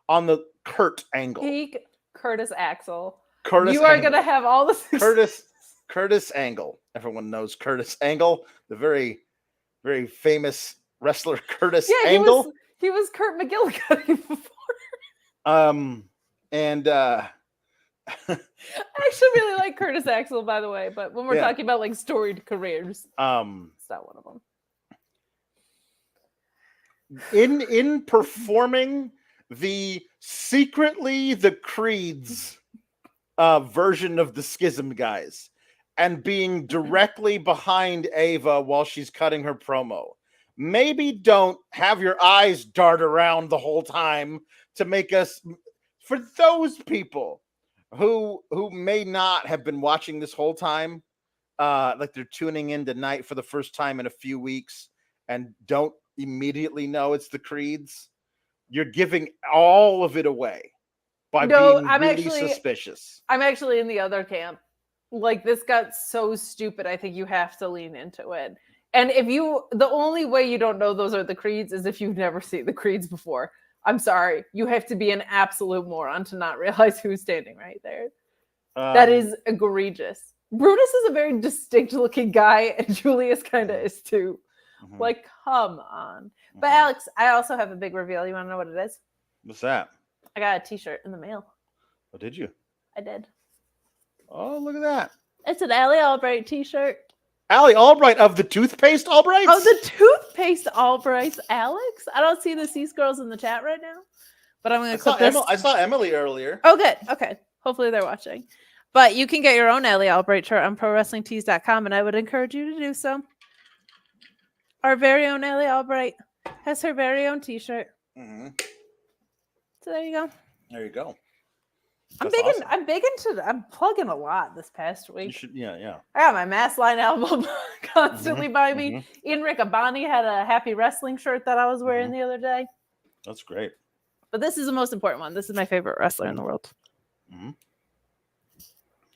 [SPEAKER 1] on the Kurt Angle,
[SPEAKER 2] peak Curtis Axel.
[SPEAKER 1] Curtis,
[SPEAKER 2] you are going to have all the
[SPEAKER 1] Curtis Angle. Everyone knows Curtis Angle, the very, very famous wrestler Curtis Angle.
[SPEAKER 2] He was Kurt McGillicuddy before.
[SPEAKER 1] And
[SPEAKER 2] I actually really like Curtis Axel, by the way, but when we're talking about like storied careers, it's not one of them.
[SPEAKER 1] In performing the secretly the Creed's version of the Schism guys and being directly behind Ava while she's cutting her promo, maybe don't have your eyes dart around the whole time to make us, for those people who may not have been watching this whole time, like they're tuning in tonight for the first time in a few weeks and don't immediately know it's the Creeds, you're giving all of it away by being really suspicious.
[SPEAKER 2] I'm actually in the other camp. Like, this got so stupid, I think you have to lean into it. And the only way you don't know those are the Creeds is if you've never seen the Creeds before. I'm sorry. You have to be an absolute moron to not realize who's standing right there. That is egregious. Brutus is a very distinct looking guy, and Julius kind of is too. Mm-hmm. Like, come on. But Alex, I also have a big reveal. You want to know what it is?
[SPEAKER 1] What's that?
[SPEAKER 2] I got a t-shirt in the mail.
[SPEAKER 1] Oh, did you?
[SPEAKER 2] I did.
[SPEAKER 1] Oh, look at that.
[SPEAKER 2] It's an Allie Albright t-shirt.
[SPEAKER 1] Allie Albright of the toothpaste Albrights?
[SPEAKER 2] Oh, the toothpaste Albrights, Alex. I don't see the Cease girls in the chat right now, but I'm going to clip this.
[SPEAKER 1] I saw Emily earlier.
[SPEAKER 2] Oh, good. Okay. Hopefully they're watching. But you can get your own Allie Albright shirt on ProWrestlingTees.com, and I would encourage you to do so. Our very own Allie Albright has her very own t-shirt. Mm-hmm. So there you go.
[SPEAKER 1] There you go.
[SPEAKER 2] That's awesome. I'm plugging a lot this past week.
[SPEAKER 1] You should, yeah.
[SPEAKER 2] I got my Mass Line album constantly by me. Ian Riccaboni had a Happy Wrestling shirt that I was wearing the other day.
[SPEAKER 1] That's great.
[SPEAKER 2] But this is the most important one. This is my favorite wrestler in the world.
[SPEAKER 1] Mm-hmm.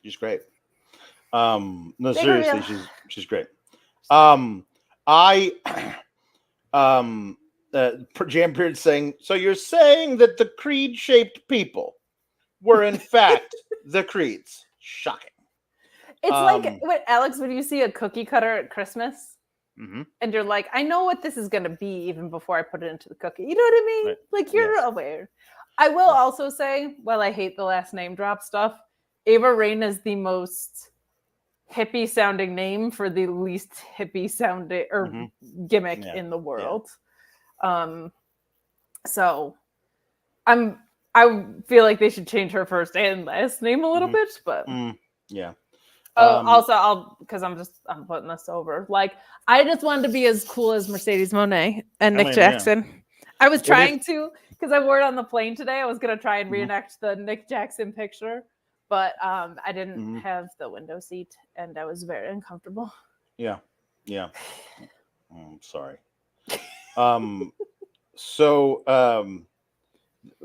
[SPEAKER 1] She's great. No, seriously, she's great. Jambeard saying, so you're saying that the Creed-shaped people were in fact the Creeds. Shocking.
[SPEAKER 2] It's like, Alex, when you see a cookie cutter at Christmas, and you're like, I know what this is going to be even before I put it into the cookie. You know what I mean? Right. Like, you're aware. I will also say, while I hate the last name drop stuff, Ava Rain is the most hippie-sounding name for the least hippie-sounding or gimmick in the world. Yeah. So I feel like they should change her first and last name a little bit, but
[SPEAKER 1] yeah.
[SPEAKER 2] Also, because I'm putting this over. Like, I just wanted to be as cool as Mercedes Moné and Nick Jackson. Yeah. I was trying to, because I wore it on the plane today. I was gonna try and reenact the Nick Jackson picture, but I didn't have the window seat, and I was very uncomfortable. Yeah.
[SPEAKER 1] I'm sorry. So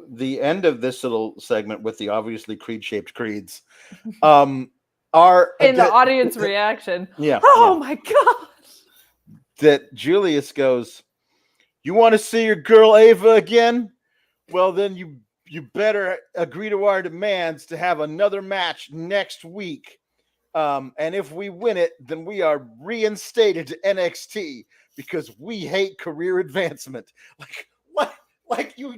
[SPEAKER 1] the end of this little segment with the obviously Creed-shaped Creeds are
[SPEAKER 2] in the audience reaction.
[SPEAKER 1] Yeah.
[SPEAKER 2] Oh my God.
[SPEAKER 1] That Julius goes, you want to see your girl Ava again? Well, then you better agree to our demands to have another match next week. And if we win it, then we are reinstated to NXT because we hate career advancement. Like, what? Like, you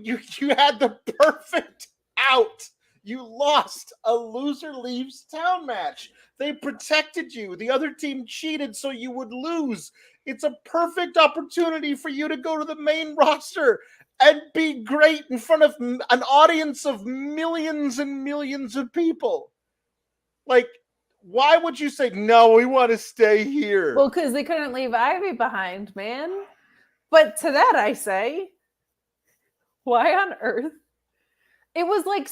[SPEAKER 1] had the perfect out. You lost a loser leaves town match. They protected you. The other team cheated so you would lose. It's a perfect opportunity for you to go to the main roster and be great in front of an audience of millions and millions of people. Like, why would you say, no, we want to stay here?
[SPEAKER 2] Well, because they couldn't leave Ivy behind, man. But to that I say, why on earth? It was like,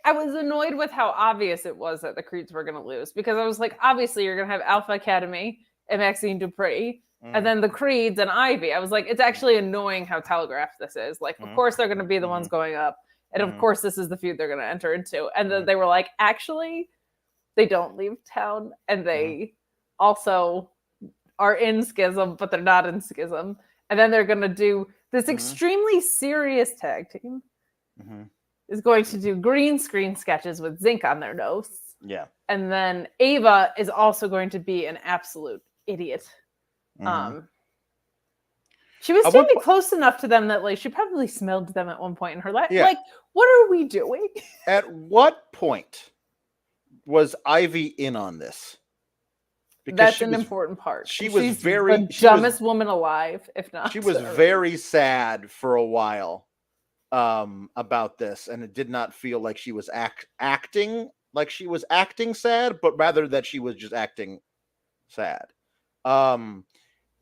[SPEAKER 2] I was annoyed with how obvious it was that the Creeds were going to lose, because I was like, obviously you're going to have Alpha Academy and Maxine Dupree, and then the Creeds and Ivy. I was like, it's actually annoying how telegraphed this is. Like, of course they're going to be the ones going up, and of course this is the feud they're going to enter into. And then they were like, actually, they don't leave town, and they also are in Schism, but they're not in Schism. And then they're going to do this extremely serious tag team. Is going to do green screen sketches with zinc on their nose. Yeah. And then Ava is also going to be an absolute idiot. She was standing close enough to them that like she probably smelled them at one point in her life. Yeah. Like, what are we doing?
[SPEAKER 1] At what point was Ivy in on this? Because
[SPEAKER 2] That's
[SPEAKER 1] she
[SPEAKER 2] an
[SPEAKER 1] was
[SPEAKER 2] important part.
[SPEAKER 1] she was
[SPEAKER 2] She's
[SPEAKER 1] very-
[SPEAKER 2] the
[SPEAKER 1] she was-
[SPEAKER 2] dumbest woman alive, if not.
[SPEAKER 1] she was
[SPEAKER 2] already.
[SPEAKER 1] very sad for a while about this, and it did not feel like she was acting like she was acting sad, but rather that she was just acting sad. But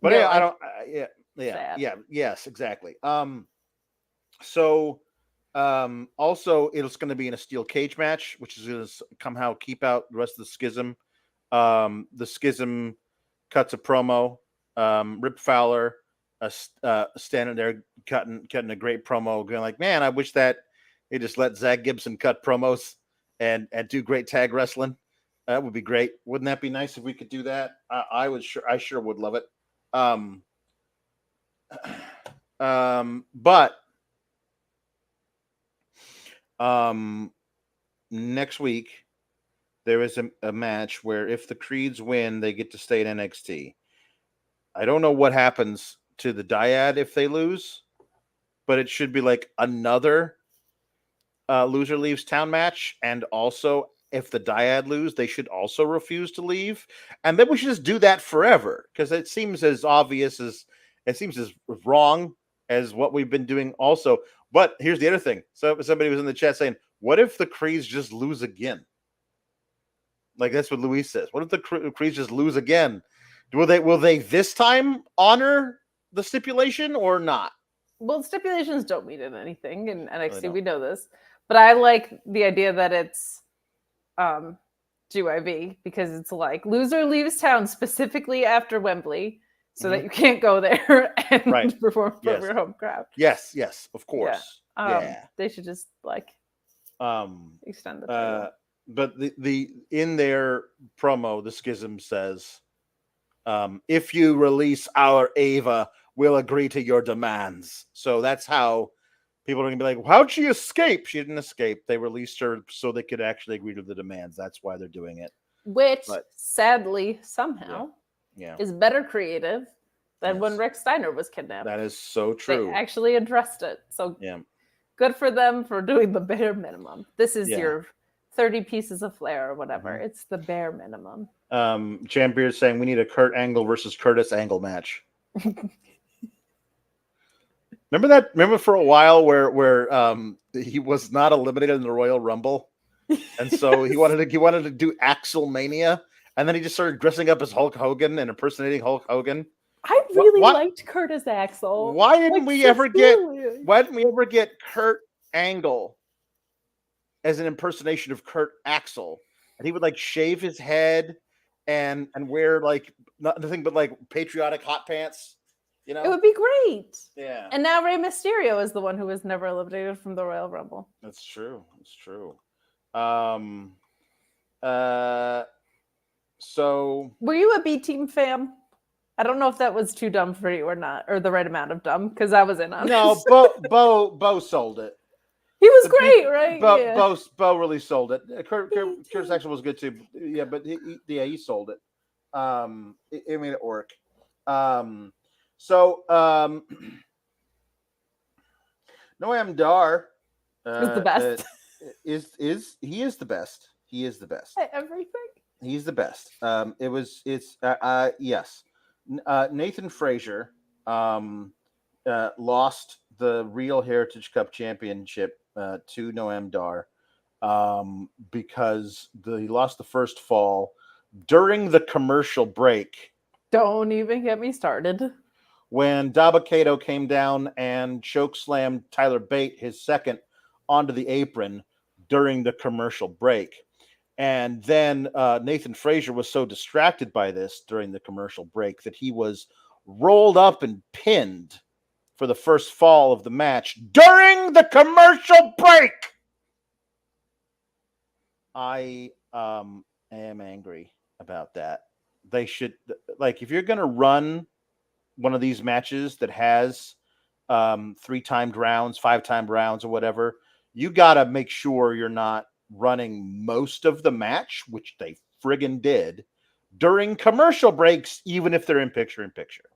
[SPEAKER 2] Yeah,
[SPEAKER 1] yeah, I
[SPEAKER 2] like,
[SPEAKER 1] don't.
[SPEAKER 2] sad.
[SPEAKER 1] Yes, exactly. So, also it's going to be in a steel cage match, which is going to somehow keep out the rest of the Schism. The Schism cuts a promo. Rip Fowler standing there cutting a great promo, going like, "Man, I wish that they just let Zach Gibson cut promos and do great tag wrestling. That would be great. Wouldn't that be nice if we could do that? I sure would love it. But next week there is a match where if the Creeds win, they get to stay in NXT. I don't know what happens to the Dyad if they lose, but it should be like another loser leaves town match. And also, if the Dyad lose, they should also refuse to leave. And then we should just do that forever, because it seems as obvious as it seems as wrong as what we've been doing also. But here's the other thing. So somebody was in the chat saying, what if the Creeds just lose again? Like, that's what Luis says. What if the Creeds just lose again? Will they this time honor the stipulation or not?
[SPEAKER 2] Well, stipulations don't mean anything in NXT.
[SPEAKER 1] don't.
[SPEAKER 2] We know this, but I like the idea that it's GYV, because it's like loser leaves town specifically after Wembley, so that you can't go there and perform for your home crowd.
[SPEAKER 1] Yes, of course.
[SPEAKER 2] They should just like extend the title.
[SPEAKER 1] But the in their promo, the Schism says, if you release our Ava, we'll agree to your demands. So that's how people are going to be like, how'd she escape? She didn't escape. They released her so they could actually agree to the demands. That's why they're doing it.
[SPEAKER 2] Which, sadly, somehow is better creative than when Rick Steiner was kidnapped.
[SPEAKER 1] That is so true.
[SPEAKER 2] They actually addressed it. So good for them for doing the bare minimum. This is your 30 pieces of flair or whatever. It's the bare minimum.
[SPEAKER 1] Jambeard saying we need a Kurt Angle versus Curtis Angle match. Remember for a while where he was not eliminated in the Royal Rumble, and so he wanted to do Axelmania, and then he just started dressing up as Hulk Hogan and impersonating Hulk Hogan.
[SPEAKER 2] I really liked Curtis Axel.
[SPEAKER 1] Why didn't we ever get Kurt Angle as an impersonation of Kurt Axel? And he would like shave his head and wear like nothing but like patriotic hot pants. You know,
[SPEAKER 2] it would be great.
[SPEAKER 1] Yeah.
[SPEAKER 2] And now Rey Mysterio is the one who was never eliminated from the Royal Rumble.
[SPEAKER 1] That's true. So
[SPEAKER 2] were you a B Team fan? I don't know if that was too dumb for you or not, or the right amount of dumb, because I was in on it.
[SPEAKER 1] No, Bo sold it.
[SPEAKER 2] He was great, right?
[SPEAKER 1] Bo really sold it. Curtis Axel was good too. Yeah, but he sold it. It made it work. So Noam Dar
[SPEAKER 2] is the best.
[SPEAKER 1] He is the best. He is the best.
[SPEAKER 2] At everything.
[SPEAKER 1] He's the best. Yes. Nathan Frazer lost the Real Heritage Cup Championship to Noam Dar because he lost the first fall during the commercial break.
[SPEAKER 2] Don't even get me started.
[SPEAKER 1] When Dabba-Kato came down and chokeslammed Tyler Bate, his second, onto the apron during the commercial break. And then Nathan Frazer was so distracted by this during the commercial break that he was rolled up and pinned for the first fall of the match during the commercial break. I am angry about that. They should, like, if you're going to run one of these matches that has 3-timed rounds, 5-timed rounds or whatever, you got to make sure you're not running most of the match, which they friggin' did, during commercial breaks, even if they're in picture-in-picture.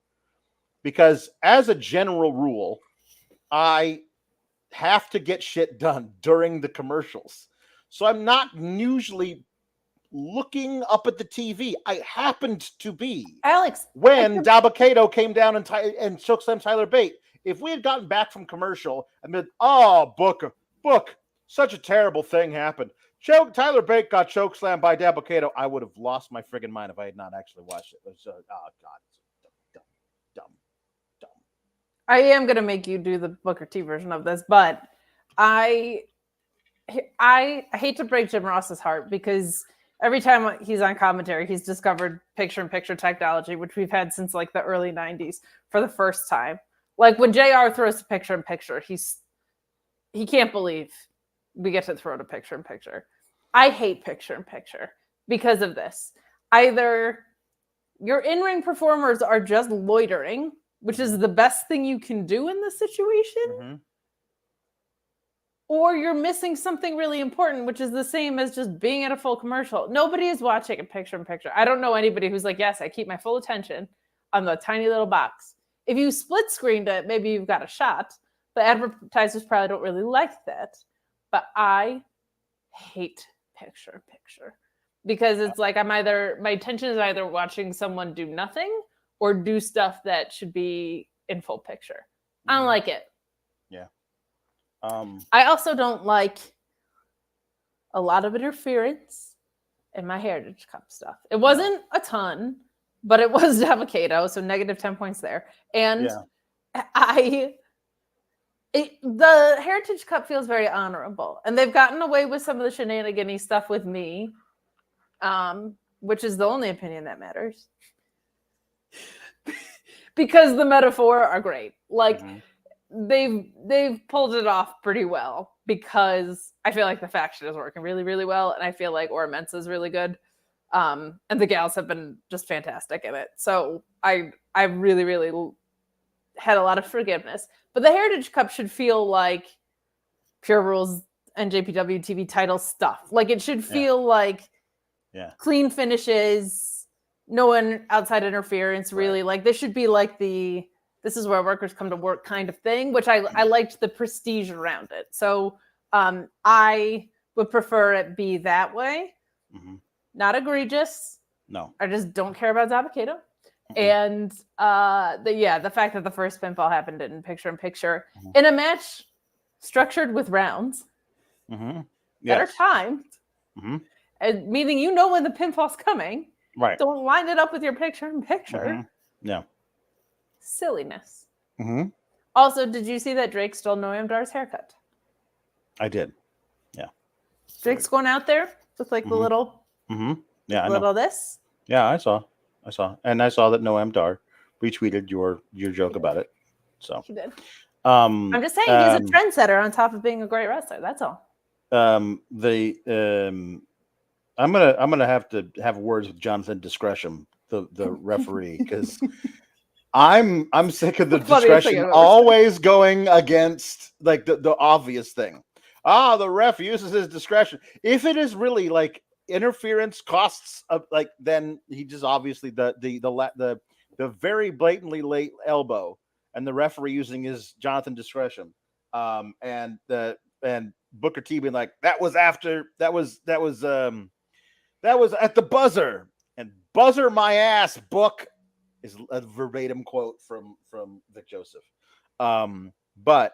[SPEAKER 1] Because as a general rule, I have to get shit done during the commercials. So I'm not usually looking up at the TV. I happened to be
[SPEAKER 2] Alex,
[SPEAKER 1] when Dabba-Kato came down and chokeslammed Tyler Bate. If we had gotten back from commercial and been, oh, Book, such a terrible thing happened. Tyler Bate got chokeslammed by Dabba-Kato. I would have lost my friggin' mind if I had not actually watched it. It was, oh, God. Dumb.
[SPEAKER 2] I am going to make you do the Booker T version of this, but I hate to break Jim Ross's heart because every time he's on commentary, he's discovered picture-in-picture technology, which we've had since like the early 90s for the first time. Like when JR throws a picture-in-picture, he can't believe we get to throw to picture-in-picture. I hate picture-in-picture because of this. Either your in-ring performers are just loitering, which is the best thing you can do in this situation,
[SPEAKER 1] Mm-hmm.
[SPEAKER 2] or you're missing something really important, which is the same as just being at a full commercial. Nobody is watching a picture-in-picture. I don't know anybody who's like, yes, I keep my full attention on the tiny little box. If you split screened it, maybe you've got a shot, but advertisers probably don't really like that. But I hate picture-in-picture because it's like my attention is either watching someone do nothing or do stuff that should be in full picture. I don't like it.
[SPEAKER 1] Yeah.
[SPEAKER 2] I also don't like a lot of interference in my Heritage Cup stuff. It wasn't a ton, but it was Dabba-Kato, so negative 10 points there. And the Heritage Cup feels very honorable. And they've gotten away with some of the shenanigan-y stuff with me, which is the only opinion that matters. Because the metaphor are great. Like, they've pulled it off pretty well because I feel like the faction is working really, really well. And I feel like Ora Mensa is really good. And the gals have been just fantastic in it. So I really, really had a lot of forgiveness. But the Heritage Cup should feel like Pure Rules and JPW TV title stuff. Like it should feel like clean finishes, no one outside interference, really. Like this should be like this is where workers come to work kind of thing, which I liked the prestige around it. So I would prefer it be that way.
[SPEAKER 1] Mm-hmm.
[SPEAKER 2] Not egregious.
[SPEAKER 1] No.
[SPEAKER 2] I just don't care about Dabba-Kato. And the fact that the first pinfall happened in picture-in-picture in a match structured with rounds that are timed, and meaning you know when the pinfall's coming.
[SPEAKER 1] Right.
[SPEAKER 2] Don't line it up with your picture-in-picture.
[SPEAKER 1] Yeah.
[SPEAKER 2] Silliness. Also, did you see that Drake stole Noam Dar's haircut?
[SPEAKER 1] I did. Yeah.
[SPEAKER 2] Drake's going out there with like the little little this.
[SPEAKER 1] Yeah, I saw. And I saw that Noam Dar retweeted your joke about it. So
[SPEAKER 2] he did. I'm just saying he's a trendsetter on top of being a great wrestler. That's all.
[SPEAKER 1] I'm gonna have to have words with Jonathan Discretion, the referee, because I'm sick of the discretion always going against like the obvious thing. The ref uses his discretion. If it is really like interference costs of like, then he just obviously the very blatantly late elbow and the referee using his Jonathan Discretion, and Booker T being like that was at the buzzer, and buzzer my ass, Book is a verbatim quote from Vic Joseph. But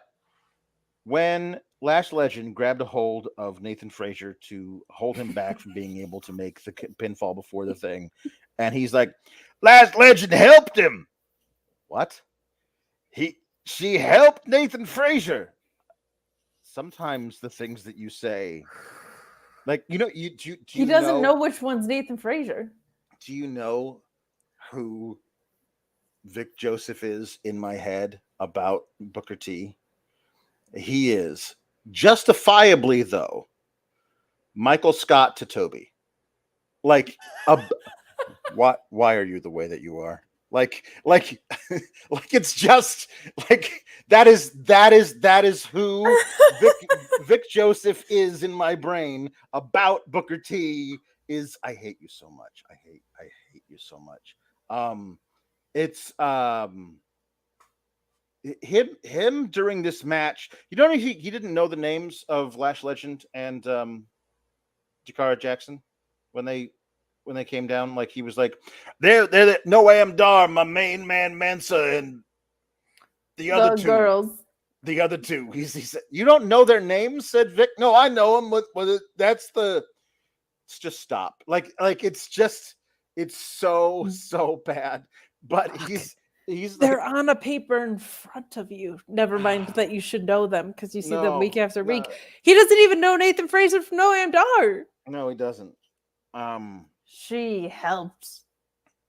[SPEAKER 1] when Lash Legend grabbed a hold of Nathan Frazer to hold him back from being able to make the pinfall before the thing, and he's like, Lash Legend helped him. What? She helped Nathan Frazer. Sometimes the things that you say, like, he
[SPEAKER 2] doesn't know which one's Nathan Frazer.
[SPEAKER 1] Do you know who Vic Joseph is in my head about Booker T? He is justifiably, though, Michael Scott to Toby. Like, why are you the way that you are? Like it's just like that is who Vic Joseph is in my brain about Booker T. Is I hate you so much. I hate you so much. It's him during this match. You know, he didn't know the names of Lash Legend and Jakara Jackson when they came down, like he was like, they're Noam Dar, my main man Mensa, and the other two.
[SPEAKER 2] Girls.
[SPEAKER 1] The other two. He said, you don't know their names, said Vic. No, I know them. It's just stop. Like it's so bad. But
[SPEAKER 2] they're on a paper in front of you. Never mind that you should know them because you see them week after week. He doesn't even know Nathan Frazer from Noam Dar.
[SPEAKER 1] No, he doesn't.
[SPEAKER 2] She helps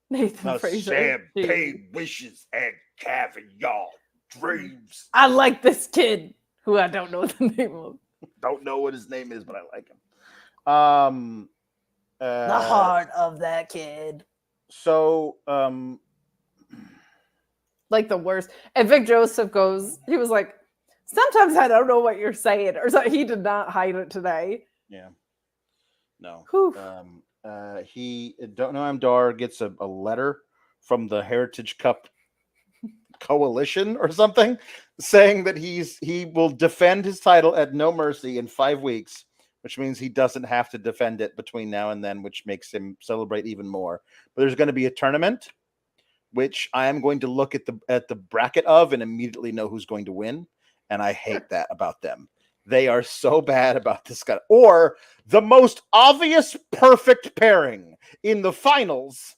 [SPEAKER 2] Nathan Frazer.
[SPEAKER 1] Champagne wishes and caviar dreams.
[SPEAKER 2] I like this kid who I don't know the name of.
[SPEAKER 1] Don't know what his name is, but I like him.
[SPEAKER 2] The heart of that kid.
[SPEAKER 1] So,
[SPEAKER 2] like the worst. And Vic Joseph he was like, sometimes I don't know what you're saying. Or so he did not hide it today.
[SPEAKER 1] Yeah. No.
[SPEAKER 2] Noam
[SPEAKER 1] Dar gets a letter from the Heritage Cup Coalition or something saying that he will defend his title at No Mercy in 5 weeks, which means he doesn't have to defend it between now and then, which makes him celebrate even more. But there's going to be a tournament, which I am going to look at the bracket of and immediately know who's going to win. And I hate that about them. They are so bad about this guy. Or the most obvious perfect pairing in the finals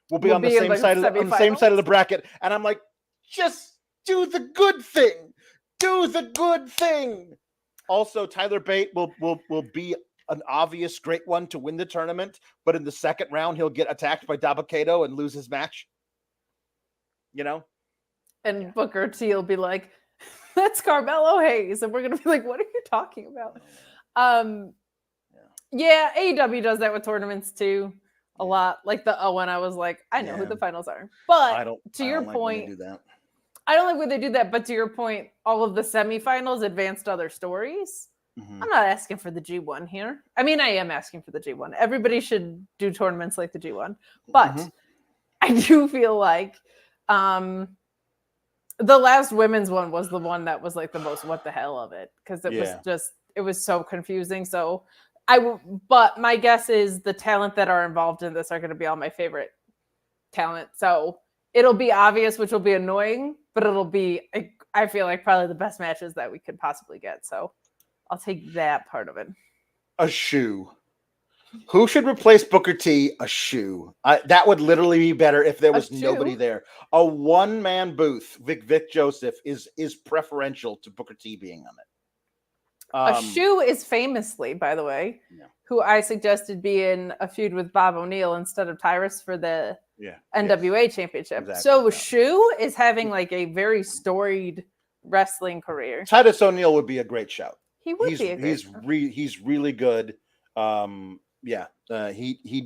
[SPEAKER 1] will be on the same side of the bracket. And I'm like, just do the good thing. Do the good thing. Also, Tyler Bate will be an obvious great one to win the tournament, but in the second round, he'll get attacked by Dabba-Kato and lose his match. You know?
[SPEAKER 2] And Booker T will be like, that's Carmelo Hayes. And we're going to be like, what are you talking about? Yeah, AEW does that with tournaments too. A lot. Like the Owen, I was like, I know who the finals are. But to your point, I don't like when they do that. But to your point, all of the semifinals advanced other stories. Mm-hmm. I'm not asking for the G1 here. I mean, I am asking for the G1. Everybody should do tournaments like the G1. But I do feel like the last women's one was the one that was like the most what the hell of it. Because it was so confusing. So but my guess is the talent that are involved in this are going to be all my favorite talent. So it'll be obvious, which will be annoying, but it'll be, I feel like, probably the best matches that we could possibly get. So I'll take that part of it.
[SPEAKER 1] A shoe. Who should replace Booker T? A shoe. That would literally be better if there was nobody there. A one-man booth, Vic Joseph, is preferential to Booker T being on it.
[SPEAKER 2] A shoe is famously, by the way, who I suggested be in a feud with Bob O'Neill instead of Tyrus for the NWA championship. Exactly, so Shoe is having like a very storied wrestling career.
[SPEAKER 1] Titus O'Neill would be a great shout.
[SPEAKER 2] He would be a great
[SPEAKER 1] he's really good. He'd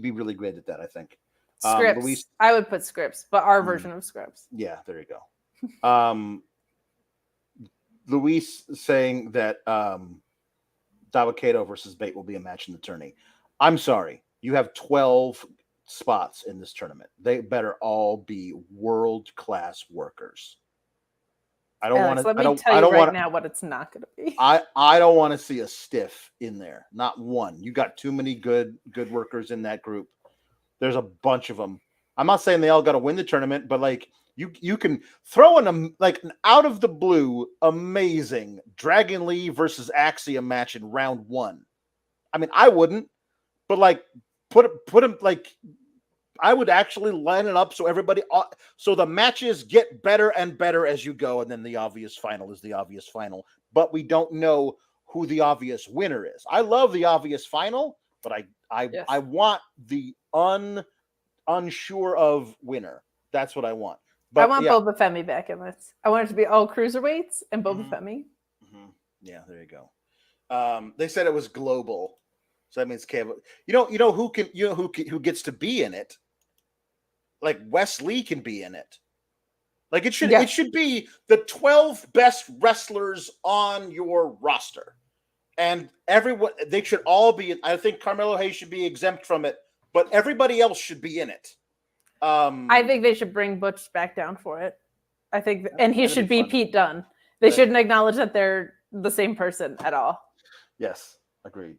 [SPEAKER 1] be really great at that, I think.
[SPEAKER 2] Scripps. I would put Scripps, but our version of Scripps.
[SPEAKER 1] Yeah, there you go. Luis saying that Dabba-Kato versus Bate will be a match in the tourney. I'm sorry. You have 12 spots in this tournament. They better all be world-class workers. I don't want to.
[SPEAKER 2] Let me tell you right now what it's not going to be.
[SPEAKER 1] I don't want to see a stiff in there. Not one. You got too many good workers in that group. There's a bunch of them. I'm not saying they all got to win the tournament, but like you can throw in an out of the blue amazing Dragon Lee versus Axiom match in round 1. I mean, I wouldn't, but like put him like. I would actually line it up so the matches get better and better as you go, and then the obvious final is the obvious final. But we don't know who the obvious winner is. I love the obvious final, but I want the unsure of winner. That's what I want. But
[SPEAKER 2] I want Boba Femi back in this. I want it to be all cruiserweights and Boba Femi.
[SPEAKER 1] Mm-hmm. Yeah, there you go. They said it was global, so that means Cable. You know who gets to be in it. Like Wes Lee can be in it. Like it should be the 12 best wrestlers on your roster. And everyone, they should all be. I think Carmelo Hayes should be exempt from it, but everybody else should be in it.
[SPEAKER 2] I think they should bring Butch back down for it. I think, and he should be Pete Dunne. They shouldn't acknowledge that they're the same person at all.
[SPEAKER 1] Yes, agreed.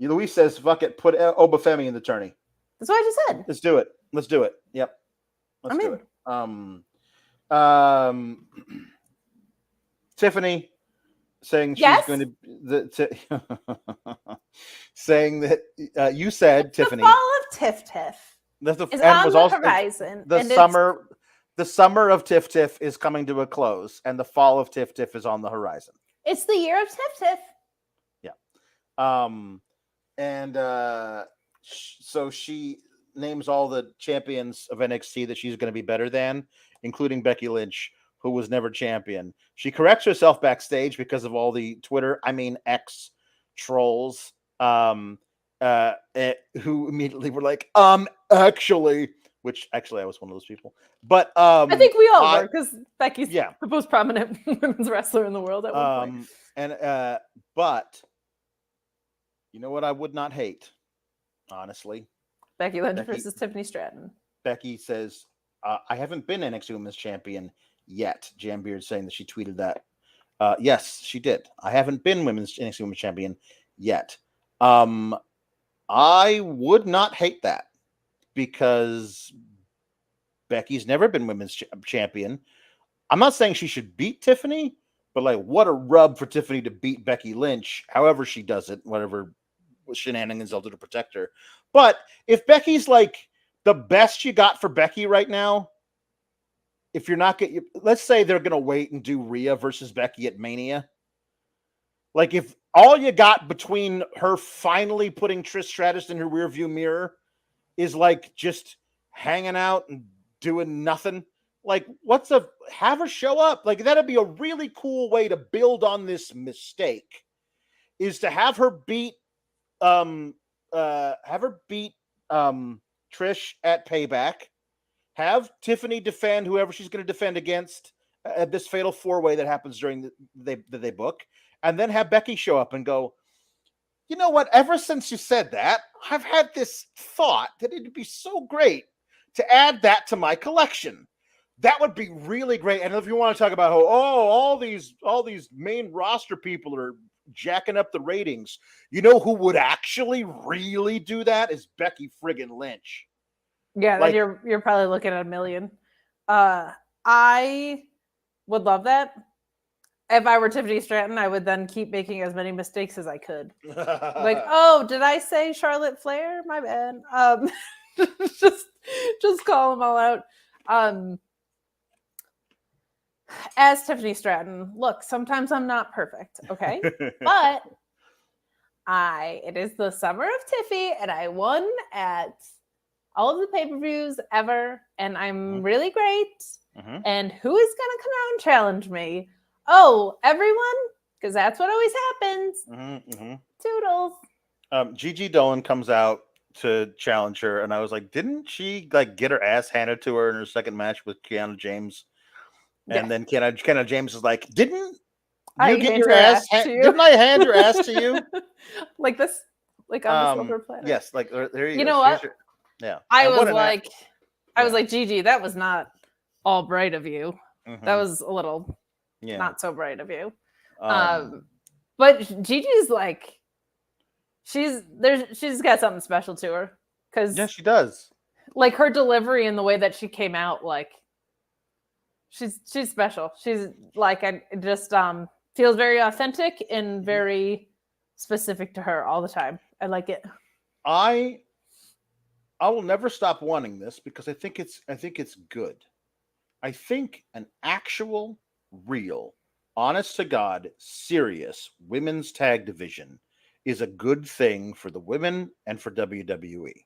[SPEAKER 1] Luis says, "Fuck it, put Obafemi in the tourney."
[SPEAKER 2] That's what I just said.
[SPEAKER 1] Let's do it. Let's do it. Yep. Let's do
[SPEAKER 2] in.
[SPEAKER 1] it. Tiffany saying she's
[SPEAKER 2] Yes?
[SPEAKER 1] going to saying that you said, Tiffany,
[SPEAKER 2] The fall of Tiff Tiff is on the horizon.
[SPEAKER 1] The summer of Tiff Tiff is coming to a close, and the fall of Tiff Tiff is on the horizon.
[SPEAKER 2] It's the year of Tiff Tiff.
[SPEAKER 1] Yeah. So she names all the champions of NXT that she's going to be better than, including Becky Lynch, who was never champion. She corrects herself backstage because of all the X trolls who immediately were like, actually, which actually I was one of those people. But
[SPEAKER 2] I think we all were, because Becky's the most prominent women's wrestler in the world at one point.
[SPEAKER 1] But you know what I would not hate, honestly?
[SPEAKER 2] Becky Lynch versus Tiffany Stratton.
[SPEAKER 1] Becky says, I haven't been NXT Women's Champion yet. Jambeard saying that she tweeted that. Yes, she did. I haven't been NXT Women's Champion yet. I would not hate that because Becky's never been Women's Champion. I'm not saying she should beat Tiffany, but like, what a rub for Tiffany to beat Becky Lynch, however she does it, whatever shenanigans they'll do to protect her. But if Becky's like the best you got for Becky right now, if you're not getting, let's say they're going to wait and do Rhea versus Becky at Mania. Like, if all you got between her finally putting Trish Stratus in her rearview mirror is like just hanging out and doing nothing, like, have her show up. Like, that'd be a really cool way to build on this mistake, is to have her beat Trish at Payback, have Tiffany defend whoever she's going to defend against at this fatal four-way that happens during they book, and then have Becky show up and go, you know what, ever since you said that, I've had this thought that it'd be so great to add that to my collection. That would be really great. And if you want to talk about how, all these main roster people are jacking up the ratings, you know who would actually really do that is Becky friggin' Lynch.
[SPEAKER 2] Yeah, like, then you're probably looking at 1 million. I would love that. If I were Tiffany Stratton, I would then keep making as many mistakes as I could. Like, oh, did I say Charlotte Flair? My bad. Just call them all out. As Tiffany Stratton, look, sometimes I'm not perfect, okay? But it is the summer of Tiffy, and I won at all of the pay-per-views ever, and I'm really great. And who is going to come out and challenge me? Oh, everyone? Because that's what always happens. Toodles.
[SPEAKER 1] Gigi Dolan comes out to challenge her, and I was like, didn't she like get her ass handed to her in her second match with Kiana James? And then Kiana James is like, didn't you get your ass? Didn't I hand your ass to you?
[SPEAKER 2] Like this, like on the silver platter.
[SPEAKER 1] Yes, like there you go.
[SPEAKER 2] You know what?
[SPEAKER 1] Yeah,
[SPEAKER 2] I was like, Gigi, that was not all bright of you. That was a little not so bright of you. But Gigi's like, she's got something special to her, because
[SPEAKER 1] she does.
[SPEAKER 2] Like, her delivery and the way that she came out, like, she's special. She's like, it just feels very authentic and very specific to her all the time. I like it.
[SPEAKER 1] I will never stop wanting this because I think it's good. I think an actual, real, honest to God, serious women's tag division is a good thing for the women and for WWE.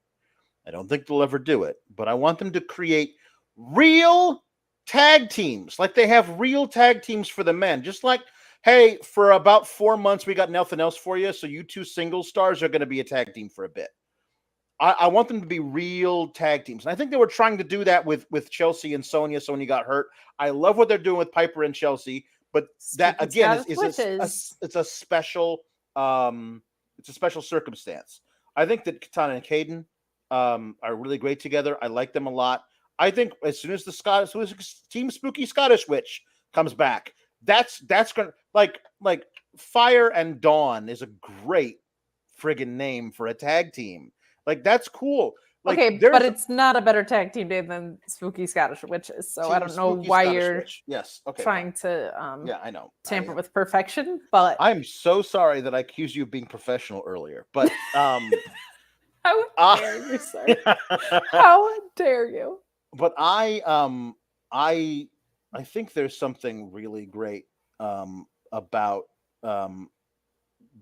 [SPEAKER 1] I don't think they'll ever do it, but I want them to create real tag teams, like they have real tag teams for the men. Just like, hey, for about 4 months, we got nothing else for you, so you two single stars are going to be a tag team for a bit. I want them to be real tag teams. And I think they were trying to do that with Chelsea and Sonya. Sonya got hurt. I love what they're doing with Piper and Chelsea, but that again it's a special circumstance. I think that Katana and Caden are really great together. I like them a lot. I think as soon as Team Spooky Scottish Witch comes back, that's gonna like Fire and Dawn is a great friggin' name for a tag team. Like, that's cool. Like,
[SPEAKER 2] okay,
[SPEAKER 1] there's
[SPEAKER 2] but it's not a better tag team name than Spooky Scottish Witches. So I
[SPEAKER 1] Team
[SPEAKER 2] don't know
[SPEAKER 1] Spooky
[SPEAKER 2] why
[SPEAKER 1] Scottish
[SPEAKER 2] you're
[SPEAKER 1] Witch. Yes. Okay.
[SPEAKER 2] trying
[SPEAKER 1] fine.
[SPEAKER 2] to
[SPEAKER 1] Yeah, I know.
[SPEAKER 2] tamper with perfection. But
[SPEAKER 1] I'm so sorry that I accused you of being professional earlier. But
[SPEAKER 2] how dare you, sir? How dare you?
[SPEAKER 1] But I think there's something really great about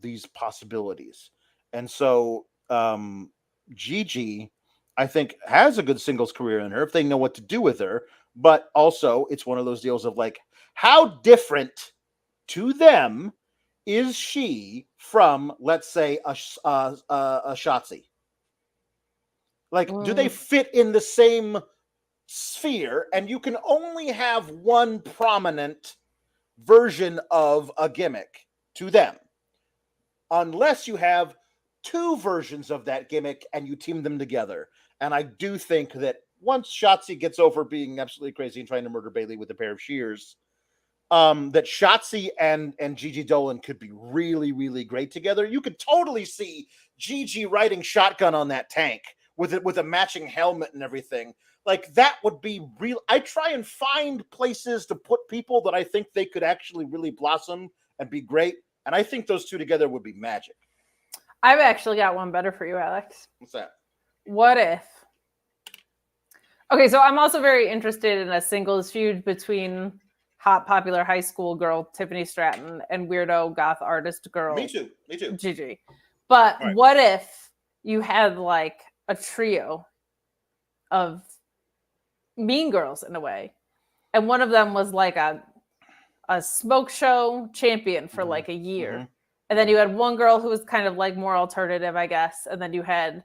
[SPEAKER 1] these possibilities. And so Gigi, I think, has a good singles career in her if they know what to do with her. But also, it's one of those deals of like, how different to them is she from, let's say, a Shotzi? Like, do they fit in the same sphere? And you can only have one prominent version of a gimmick to them, unless you have two versions of that gimmick and you team them together. And I do think that once Shotzi gets over being absolutely crazy and trying to murder Bayley with a pair of shears, that Shotzi and Gigi Dolan could be really, really great together. You could totally see Gigi riding shotgun on that tank with a matching helmet and everything. Like, that would be real. I try and find places to put people that I think they could actually really blossom and be great. And I think those two together would be magic.
[SPEAKER 2] I've actually got one better for you, Alex.
[SPEAKER 1] What's that?
[SPEAKER 2] What if? Okay, so I'm also very interested in a singles feud between hot, popular high school girl Tiffany Stratton and weirdo goth artist girl.
[SPEAKER 1] Me too.
[SPEAKER 2] Gigi. But
[SPEAKER 1] right.
[SPEAKER 2] What if you had like a trio of mean girls in a way, and one of them was like a smoke show champion for like a year, and then you had one girl who was kind of like more alternative, I guess, and then you had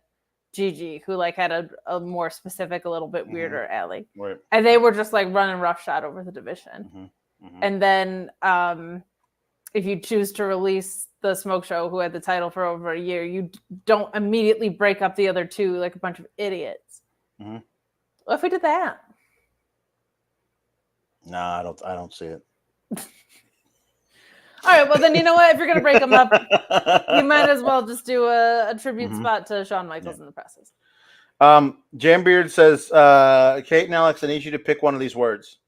[SPEAKER 2] Gigi, who like had a more specific, a little bit weirder alley,
[SPEAKER 1] right.
[SPEAKER 2] And they were just like running roughshod over the division. And then if you choose to release the smoke show, who had the title for over a year, you don't immediately break up the other two like a bunch of idiots. What if we did that?
[SPEAKER 1] No, I don't see it.
[SPEAKER 2] All right, well then, you know what? If you're gonna break them up, you might as well just do a tribute spot to Shawn Michaels in the presses.
[SPEAKER 1] Jambeard says, Kate and Alex, I need you to pick one of these words: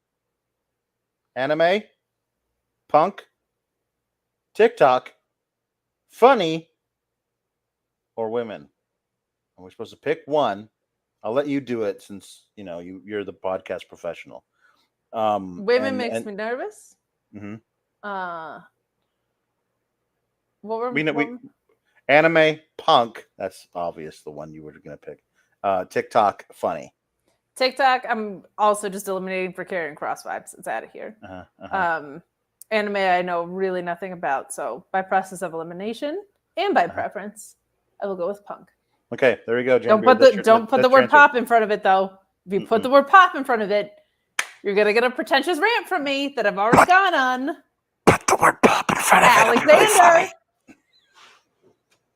[SPEAKER 1] anime, punk, TikTok, funny, or women. And we're supposed to pick one. I'll let you do it since you're the podcast professional.
[SPEAKER 2] Women makes me nervous. What were
[SPEAKER 1] we anime, punk? That's obvious. The one you were going to pick. TikTok, funny.
[SPEAKER 2] TikTok, I'm also just eliminating for Karrion Kross vibes. It's out of here. Anime, I know really nothing about. So by process of elimination and by preference, I will go with punk.
[SPEAKER 1] Okay, there we go.
[SPEAKER 2] Don't put the word pop in front of it, though. If you put the word pop in front of it, you're gonna get a pretentious rant from me that I've already gone on.
[SPEAKER 1] Put the word pop in front of
[SPEAKER 2] Alexander,
[SPEAKER 1] it. Really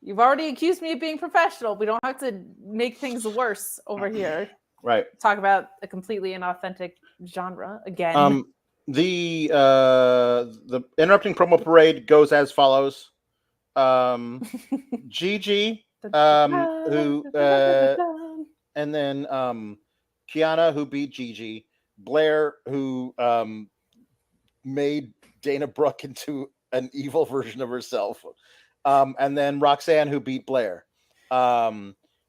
[SPEAKER 2] you've already accused me of being professional. We don't have to make things worse over here.
[SPEAKER 1] Right.
[SPEAKER 2] Talk about a completely inauthentic genre again.
[SPEAKER 1] The interrupting promo parade goes as follows. Gigi, who and then Kiana, who beat Gigi, Blair, who made Dana Brooke into an evil version of herself, and then Roxanne, who beat Blair.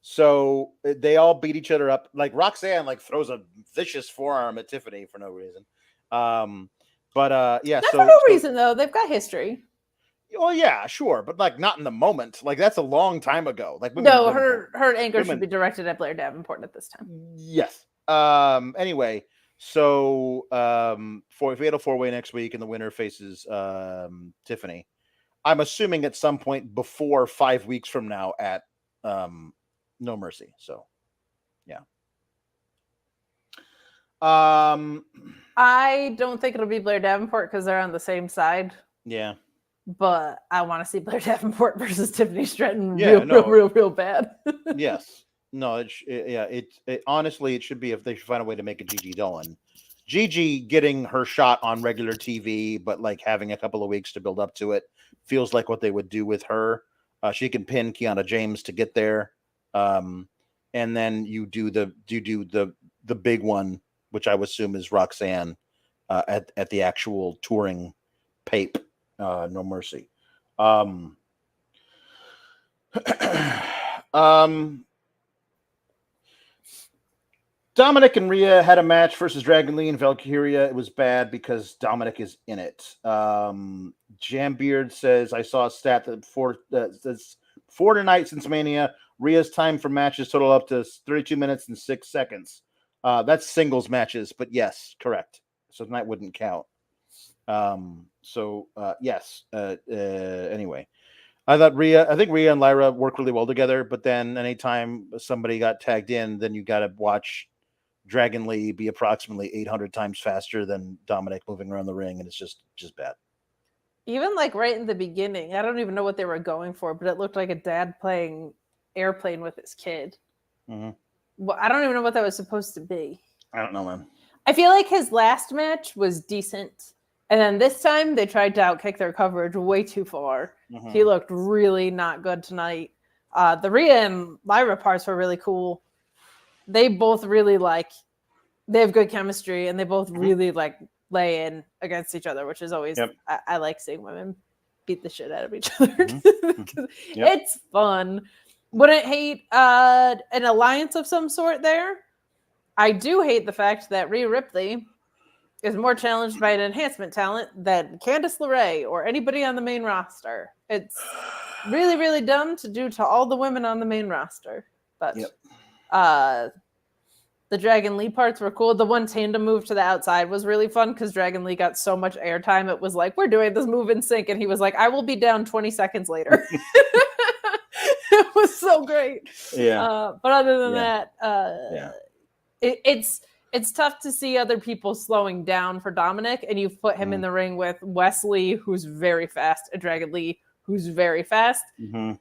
[SPEAKER 1] So they all beat each other up. Like Roxanne, like throws a vicious forearm at Tiffany for no reason. Yeah,
[SPEAKER 2] not for no reason though. They've got history.
[SPEAKER 1] Well, yeah, sure, but like not in the moment. Like that's a long time ago. Like
[SPEAKER 2] her anger should be directed at Blair Davenport at this time.
[SPEAKER 1] Yes. Anyway, so for Fatal 4-Way next week, and the winner faces Tiffany. I'm assuming at some point before 5 weeks from now at No Mercy. So, yeah.
[SPEAKER 2] I don't think it'll be Blair Davenport because they're on the same side.
[SPEAKER 1] Yeah.
[SPEAKER 2] But I want to see Blair Davenport versus Tiffany Stratton real bad.
[SPEAKER 1] Yes. No, honestly, it should be if they should find a way to make a Gigi Dolan. Gigi getting her shot on regular TV, but like having a couple of weeks to build up to it feels like what they would do with her. She can pin Kiana James to get there, and then you do the big one, which I would assume is Roxanne at the actual touring pape, No Mercy. Dominik and Rhea had a match versus Dragon Lee and Valkyria. It was bad because Dominik is in it. Jambeard says, I saw a stat that says 4 tonight since Mania, Rhea's time for matches total up to 32 minutes and 6 seconds. That's singles matches, but yes, correct. So tonight wouldn't count. Yes. Anyway, I think Rhea and Lyra work really well together, but then anytime somebody got tagged in, then you got to watch Dragon Lee be approximately 800 times faster than Dominik moving around the ring, and it's just bad.
[SPEAKER 2] Even like right in the beginning, I don't even know what they were going for, but it looked like a dad playing airplane with his kid.
[SPEAKER 1] Mm-hmm.
[SPEAKER 2] Well, I don't even know what that was supposed to be.
[SPEAKER 1] I don't know, man.
[SPEAKER 2] I feel like his last match was decent, and then this time they tried to outkick their coverage way too far.
[SPEAKER 1] Mm-hmm.
[SPEAKER 2] He looked really not good tonight. The Rhea and Lyra parts were really cool. They both really they have good chemistry, and they both really lay in against each other, which is always I like seeing women beat the shit out of each other. It's fun. Wouldn't hate an alliance of some sort there. I do hate the fact that Rhea Ripley is more challenged by an enhancement talent than Candice LeRae or anybody on the main roster. It's really, really dumb to do to all the women on the main roster. But the Dragon Lee parts were cool. The one tandem move to the outside was really fun because Dragon Lee got so much airtime. It was like, we're doing this move in sync. And he was like, I will be down 20 seconds later. It was so great.
[SPEAKER 1] Yeah.
[SPEAKER 2] But other than that, it's tough to see other people slowing down for Dominik, and you've put him in the ring with Wesley, who's very fast, and Dragon Lee, who's very fast.
[SPEAKER 1] Mm-hmm.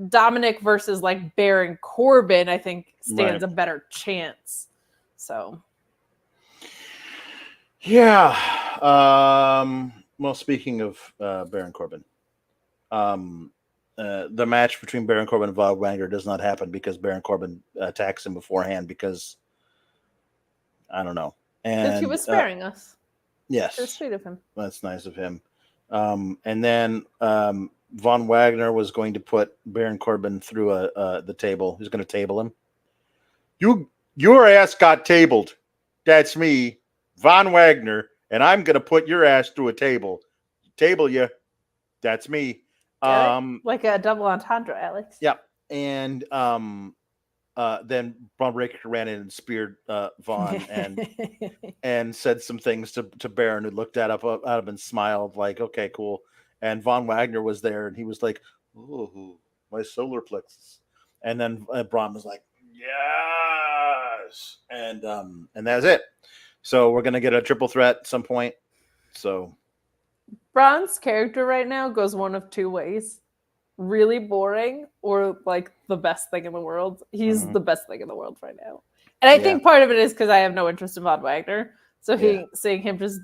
[SPEAKER 2] Dominik versus like Baron Corbin, I think, stands a better chance. So,
[SPEAKER 1] yeah. Well, speaking of Baron Corbin, the match between Baron Corbin and Wagner does not happen because Baron Corbin attacks him beforehand because I don't know. And
[SPEAKER 2] he was sparing us.
[SPEAKER 1] Yes.
[SPEAKER 2] It was sweet of him.
[SPEAKER 1] That's nice of him. And then Von Wagner was going to put Baron Corbin through the table. He's going to table him. Your ass got tabled. That's me, Von Wagner, and I'm going to put your ass through a table. Table you. That's me.
[SPEAKER 2] Like a double entendre, Alex.
[SPEAKER 1] Yeah. And then Braun Breaker ran in and speared Von and said some things to Baron, who looked at him and smiled like, okay, cool. And Von Wagner was there, and he was like, "Ooh, my solar plexus." And then Braun was like, "Yes," and that's it. So we're gonna get a triple threat at some point. So
[SPEAKER 2] Braun's character right now goes one of two ways: really boring, or like the best thing in the world. He's the best thing in the world right now, and I think part of it is because I have no interest in Von Wagner. So seeing him just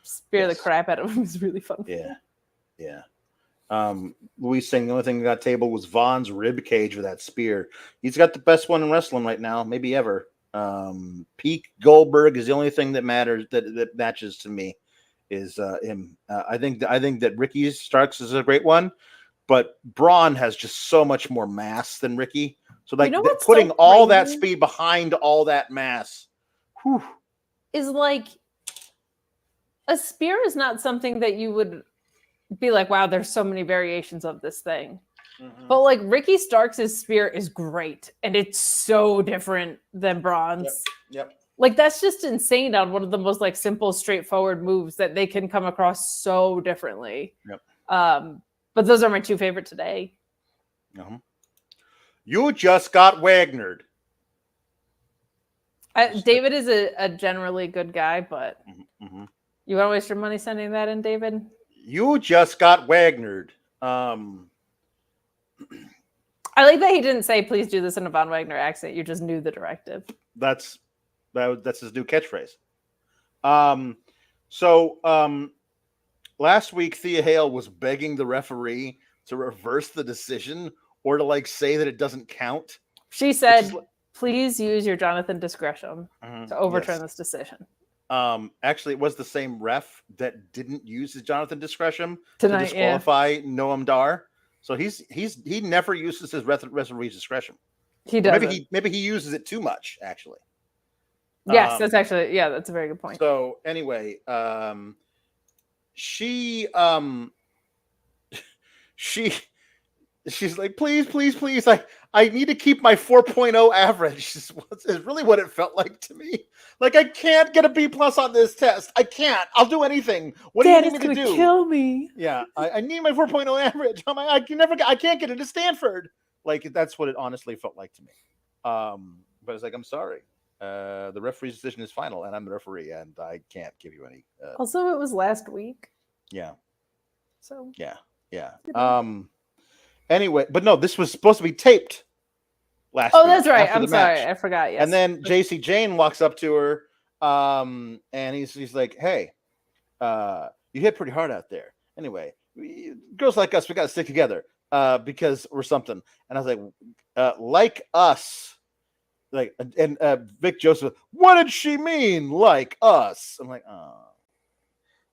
[SPEAKER 2] spear the crap out of him is really fun.
[SPEAKER 1] Yeah. Luis saying the only thing that got tabled was Von's rib cage with that spear. He's got the best one in wrestling right now, maybe ever. Peak Goldberg is the only thing that matters that matches to me is him. I think that Ricky Starks is a great one, but Braun has just so much more mass than Ricky. So like putting all that speed behind all that mass,
[SPEAKER 2] is like a spear is not something that you would be like, wow, there's so many variations of this thing. But like Ricky Starks' spear is great, and it's so different than Braun's.
[SPEAKER 1] Yep.
[SPEAKER 2] Like that's just insane on one of the most like simple, straightforward moves that they can come across so differently.
[SPEAKER 1] Yep.
[SPEAKER 2] But those are my two favorite today.
[SPEAKER 1] You just got Wagnered.
[SPEAKER 2] David is a generally good guy, but you want to waste your money sending that in, David?
[SPEAKER 1] You just got Wagnered.
[SPEAKER 2] I like that he didn't say, please do this in a Von Wagner accent. You just knew the directive.
[SPEAKER 1] That's his new catchphrase. So last week, Thea Hale was begging the referee to reverse the decision or to like say that it doesn't count.
[SPEAKER 2] She said, "Please use your Jonathan discretion to overturn this decision."
[SPEAKER 1] Actually, it was the same ref that didn't use his Jonathan discretion
[SPEAKER 2] Tonight,
[SPEAKER 1] to disqualify Noam Dar. So he never uses his referee's discretion.
[SPEAKER 2] He does.
[SPEAKER 1] Maybe he uses it too much. Actually,
[SPEAKER 2] yes, that's actually that's a very good point.
[SPEAKER 1] So anyway, she's like, please, I need to keep my 4.0 average. Is really what it felt like to me. Like, I can't get a B+ on this test. I can't. I'll do anything. What do you need me to do?
[SPEAKER 2] Kill me.
[SPEAKER 1] Yeah, I need my 4.0 average. I can't get into Stanford. Like, that's what it honestly felt like to me. But it's like, I'm sorry. The referee's decision is final, and I'm the referee, and I can't give you any.
[SPEAKER 2] Also, it was last week.
[SPEAKER 1] Yeah.
[SPEAKER 2] So.
[SPEAKER 1] Yeah. Anyway, but no, this was supposed to be taped last week.
[SPEAKER 2] Oh, that's right. I'm sorry. I forgot. Yes.
[SPEAKER 1] And then JC Jane walks up to her, and he's like, "Hey, you hit pretty hard out there. Anyway, girls like us, we got to stick together because we're something." And I was like us. Like, and Vic Joseph, what did she mean, like us? I'm like, oh,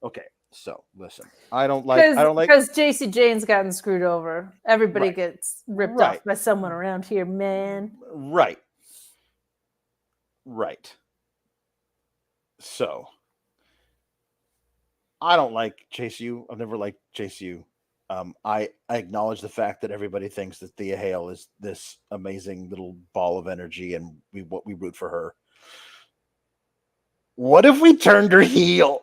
[SPEAKER 1] okay. So listen, I don't like
[SPEAKER 2] because JC Jane's gotten screwed over. Everybody gets ripped off by someone around here, man.
[SPEAKER 1] Right. So I don't like JCU. I've never liked JCU. I acknowledge the fact that everybody thinks that Thea Hale is this amazing little ball of energy, and we root for her. What if we turned her heel?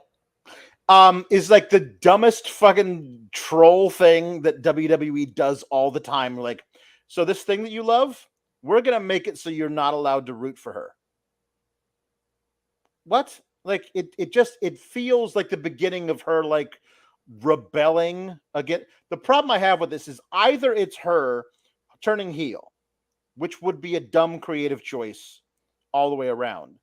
[SPEAKER 1] Is like the dumbest fucking troll thing that WWE does all the time. Like, so this thing that you love, we're gonna make it so you're not allowed to root for her. What? Like, it feels like the beginning of her like rebelling again. The problem I have with this is either it's her turning heel, which would be a dumb creative choice all the way around,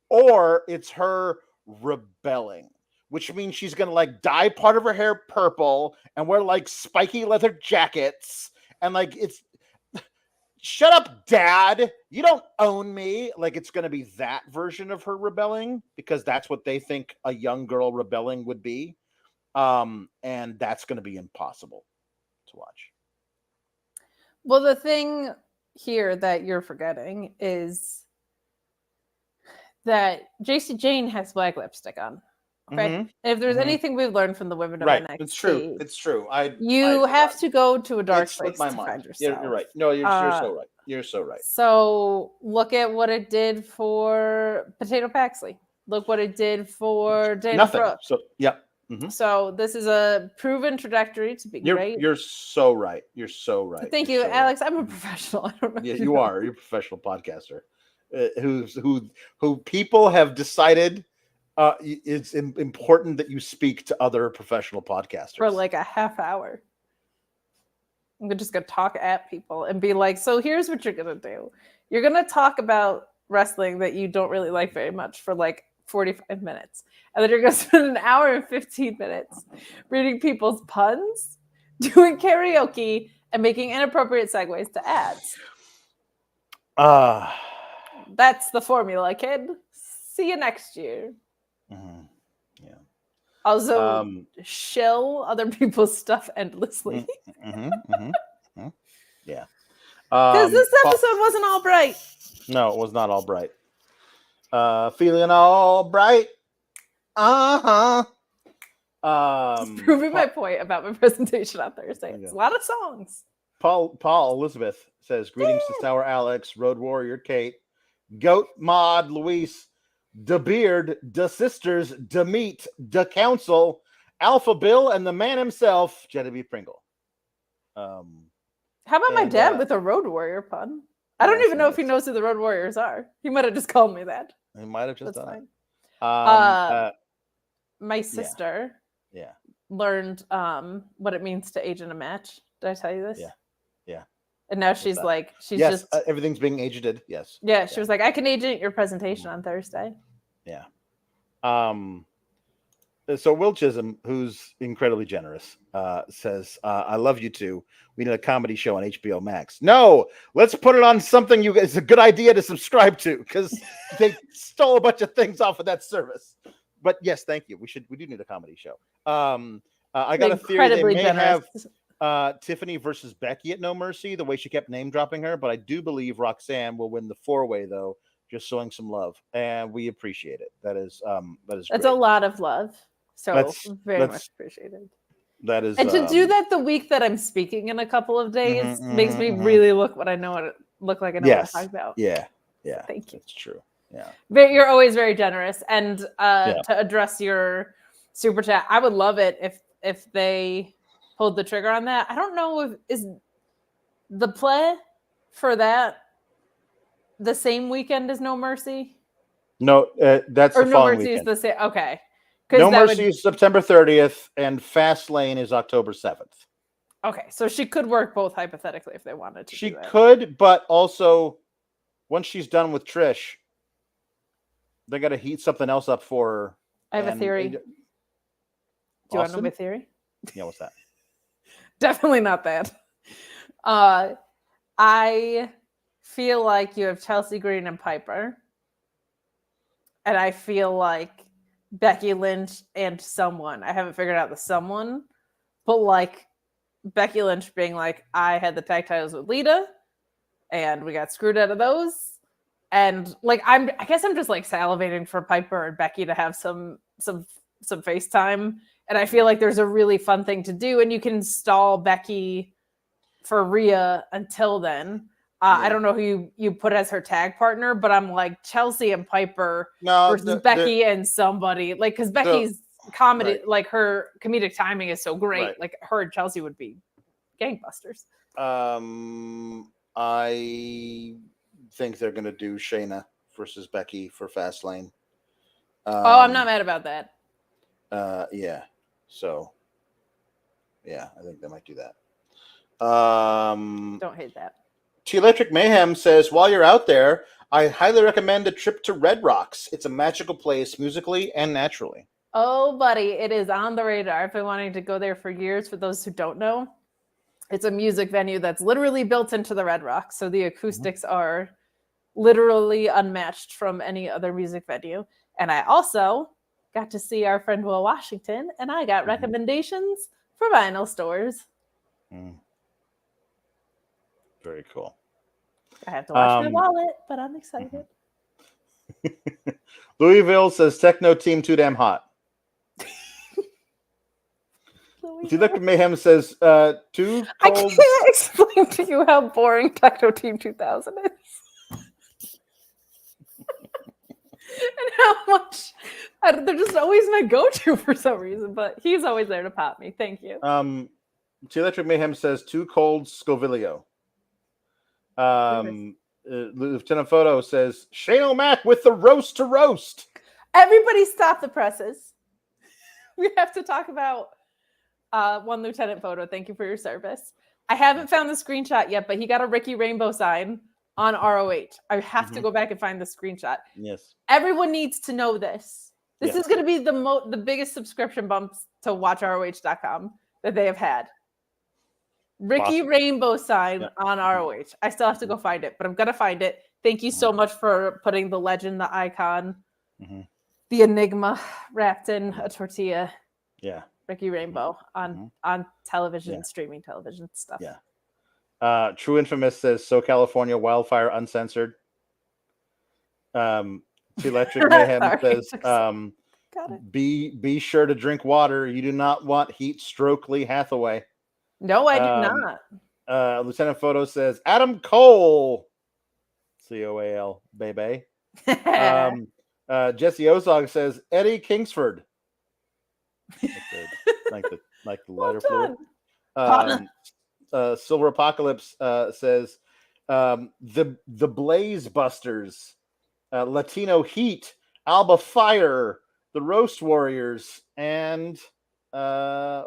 [SPEAKER 1] or it's her rebelling, which means she's going to like dye part of her hair purple and wear like spiky leather jackets. And like, it's shut up, Dad. You don't own me. Like, it's going to be that version of her rebelling because that's what they think a young girl rebelling would be. And that's going to be impossible to watch.
[SPEAKER 2] Well, the thing here that you're forgetting is that JC Jane has black lipstick on. Okay.
[SPEAKER 1] Mm-hmm.
[SPEAKER 2] And if there's anything we've learned from the women of NXT,
[SPEAKER 1] it's true.
[SPEAKER 2] You have to go to a dark place to find yourself.
[SPEAKER 1] You're right. No, you're so right. You're so right.
[SPEAKER 2] So look at what it did for Potato Paxley. Look what it did for Dana Brooke.
[SPEAKER 1] So yeah. Mm-hmm.
[SPEAKER 2] So this is a proven trajectory to be great.
[SPEAKER 1] You're so right. You're so right.
[SPEAKER 2] Thank you, Alex. I'm a professional. I don't know.
[SPEAKER 1] Yeah, you are. You're a professional podcaster. Who people have decided it's important that you speak to other professional podcasters
[SPEAKER 2] for like a half hour. I'm just gonna talk at people and be like, so here's what you're gonna do. You're gonna talk about wrestling that you don't really like very much for like 45 minutes. And then you're going to spend an hour and 15 minutes reading people's puns, doing karaoke, and making inappropriate segues to ads. That's the formula, kid. See you next year.
[SPEAKER 1] Mm-hmm. Yeah.
[SPEAKER 2] Also, shill other people's stuff endlessly.
[SPEAKER 1] Yeah.
[SPEAKER 2] Because this episode wasn't all bright.
[SPEAKER 1] No, it was not all bright. Feeling all bright.
[SPEAKER 2] Just proving my point about my presentation on Thursday. It's a lot of songs.
[SPEAKER 1] Paul Elizabeth says, greetings to Sour Alex, Road Warrior Kate, Goat Mod Luis, Da Beard, Da Sisters, Da Meat, Da Council, Alpha Bill, and the man himself, Genevieve Pringle.
[SPEAKER 2] How about my dad with a Road Warrior pun? I don't even know if he knows who the Road Warriors are. He might have just called me that.
[SPEAKER 1] He might have just
[SPEAKER 2] That's
[SPEAKER 1] done
[SPEAKER 2] fine.
[SPEAKER 1] it.
[SPEAKER 2] My sister learned what it means to age in a match. Did I tell you this?
[SPEAKER 1] Yeah.
[SPEAKER 2] And now she's like,
[SPEAKER 1] just everything's being aged. Yes.
[SPEAKER 2] Yeah, she was like, I can agent your presentation on Thursday.
[SPEAKER 1] Yeah. So Will Chisholm, who's incredibly generous, says, "I love you too. We need a comedy show on HBO Max. No, let's put it on something it's a good idea to subscribe to because they stole a bunch of things off of that service. But yes, thank you. We do need a comedy show. I got a theory they may have Tiffany versus Becky at No Mercy, the way she kept name dropping her, but I do believe Roxanne will win the 4-way though, just showing some love, and we appreciate it. That's
[SPEAKER 2] a lot of love. So very much appreciated.
[SPEAKER 1] That is,
[SPEAKER 2] and to do that the week that I'm speaking in a couple of days makes me really look like I know what I'm talking about.
[SPEAKER 1] Yeah.
[SPEAKER 2] Thank you.
[SPEAKER 1] That's true. Yeah.
[SPEAKER 2] But you're always very generous. And to address your super chat, I would love it if they pulled the trigger on that. I don't know if is the play for that the same weekend as No Mercy.
[SPEAKER 1] No, that's
[SPEAKER 2] or
[SPEAKER 1] the
[SPEAKER 2] No
[SPEAKER 1] following
[SPEAKER 2] Mercy
[SPEAKER 1] weekend.
[SPEAKER 2] is the same. Okay.
[SPEAKER 1] No Mercy is September 30th, and Fastlane is October 7th.
[SPEAKER 2] Okay, so she could work both hypothetically if they wanted to.
[SPEAKER 1] She could, but also once she's done with Trish, they got to heat something else up for her.
[SPEAKER 2] I have a theory. Do you want to know my theory?
[SPEAKER 1] Yeah, what's that?
[SPEAKER 2] Definitely not that. I feel like you have Chelsea Green and Piper, and I feel like Becky Lynch and someone. I haven't figured out the someone, but like Becky Lynch being like, I had the tag titles with Lita, and we got screwed out of those. And like I guess I'm just like salivating for Piper and Becky to have some FaceTime. And I feel like there's a really fun thing to do, and you can stall Becky for Rhea until then. I don't know who you put as her tag partner, but I'm like Chelsea and Piper versus Becky and somebody, like, because Becky's comedy, like her comedic timing is so great. Right. Like her and Chelsea would be gangbusters.
[SPEAKER 1] I think they're gonna do Shayna versus Becky for Fastlane.
[SPEAKER 2] I'm not mad about that.
[SPEAKER 1] Yeah. So, yeah, I think they might do that.
[SPEAKER 2] Don't hate that.
[SPEAKER 1] T Electric Mayhem says, while you're out there, I highly recommend a trip to Red Rocks. It's a magical place musically and naturally.
[SPEAKER 2] Oh, buddy, it is on the radar. I've been wanting to go there for years. For those who don't know, it's a music venue that's literally built into the Red Rocks. So the acoustics are literally unmatched from any other music venue. And I also got to see our friend Will Washington, and I got recommendations for vinyl stores.
[SPEAKER 1] Very cool.
[SPEAKER 2] I have to watch my wallet, but I'm excited.
[SPEAKER 1] Louisville says Techno Team too damn hot. Electric Mayhem says too cold.
[SPEAKER 2] I can't explain to you how boring Techno Team 2000 is. And how much they're just always my go-to for some reason, but he's always there to pop me. Thank you.
[SPEAKER 1] Electric Mayhem says too cold Scovilio. Lieutenant Photo says Shane O'Mac with the roast to roast.
[SPEAKER 2] Everybody stop the presses. We have to talk about one Lieutenant Photo. Thank you for your service. I haven't found the screenshot yet, but he got a Ricky Rainbow sign on ROH. I have to go back and find the screenshot.
[SPEAKER 1] Yes.
[SPEAKER 2] Everyone needs to know this. This is going to be the biggest subscription bumps to watchroh.com that they have had. Ricky Rainbow sign on ROH. I still have to go find it, but I'm going to find it. Thank you so much for putting the legend, the icon, the enigma wrapped in a tortilla.
[SPEAKER 1] Yeah.
[SPEAKER 2] Ricky Rainbow on television, streaming television stuff.
[SPEAKER 1] Yeah. True Infamous says, so California Wildfire Uncensored. Electric Mayhem says, be sure to drink water. You do not want heat stroke Lee Hathaway.
[SPEAKER 2] No, I do
[SPEAKER 1] not. Lieutenant Photo says, Adam Cole. COAL, baby. Jesse Ozog says, Eddie Kingsford. like the lighter fluid. Silver Apocalypse says, the Blaze Busters, Latino Heat, Alba Fire, the Roast Warriors, and Ric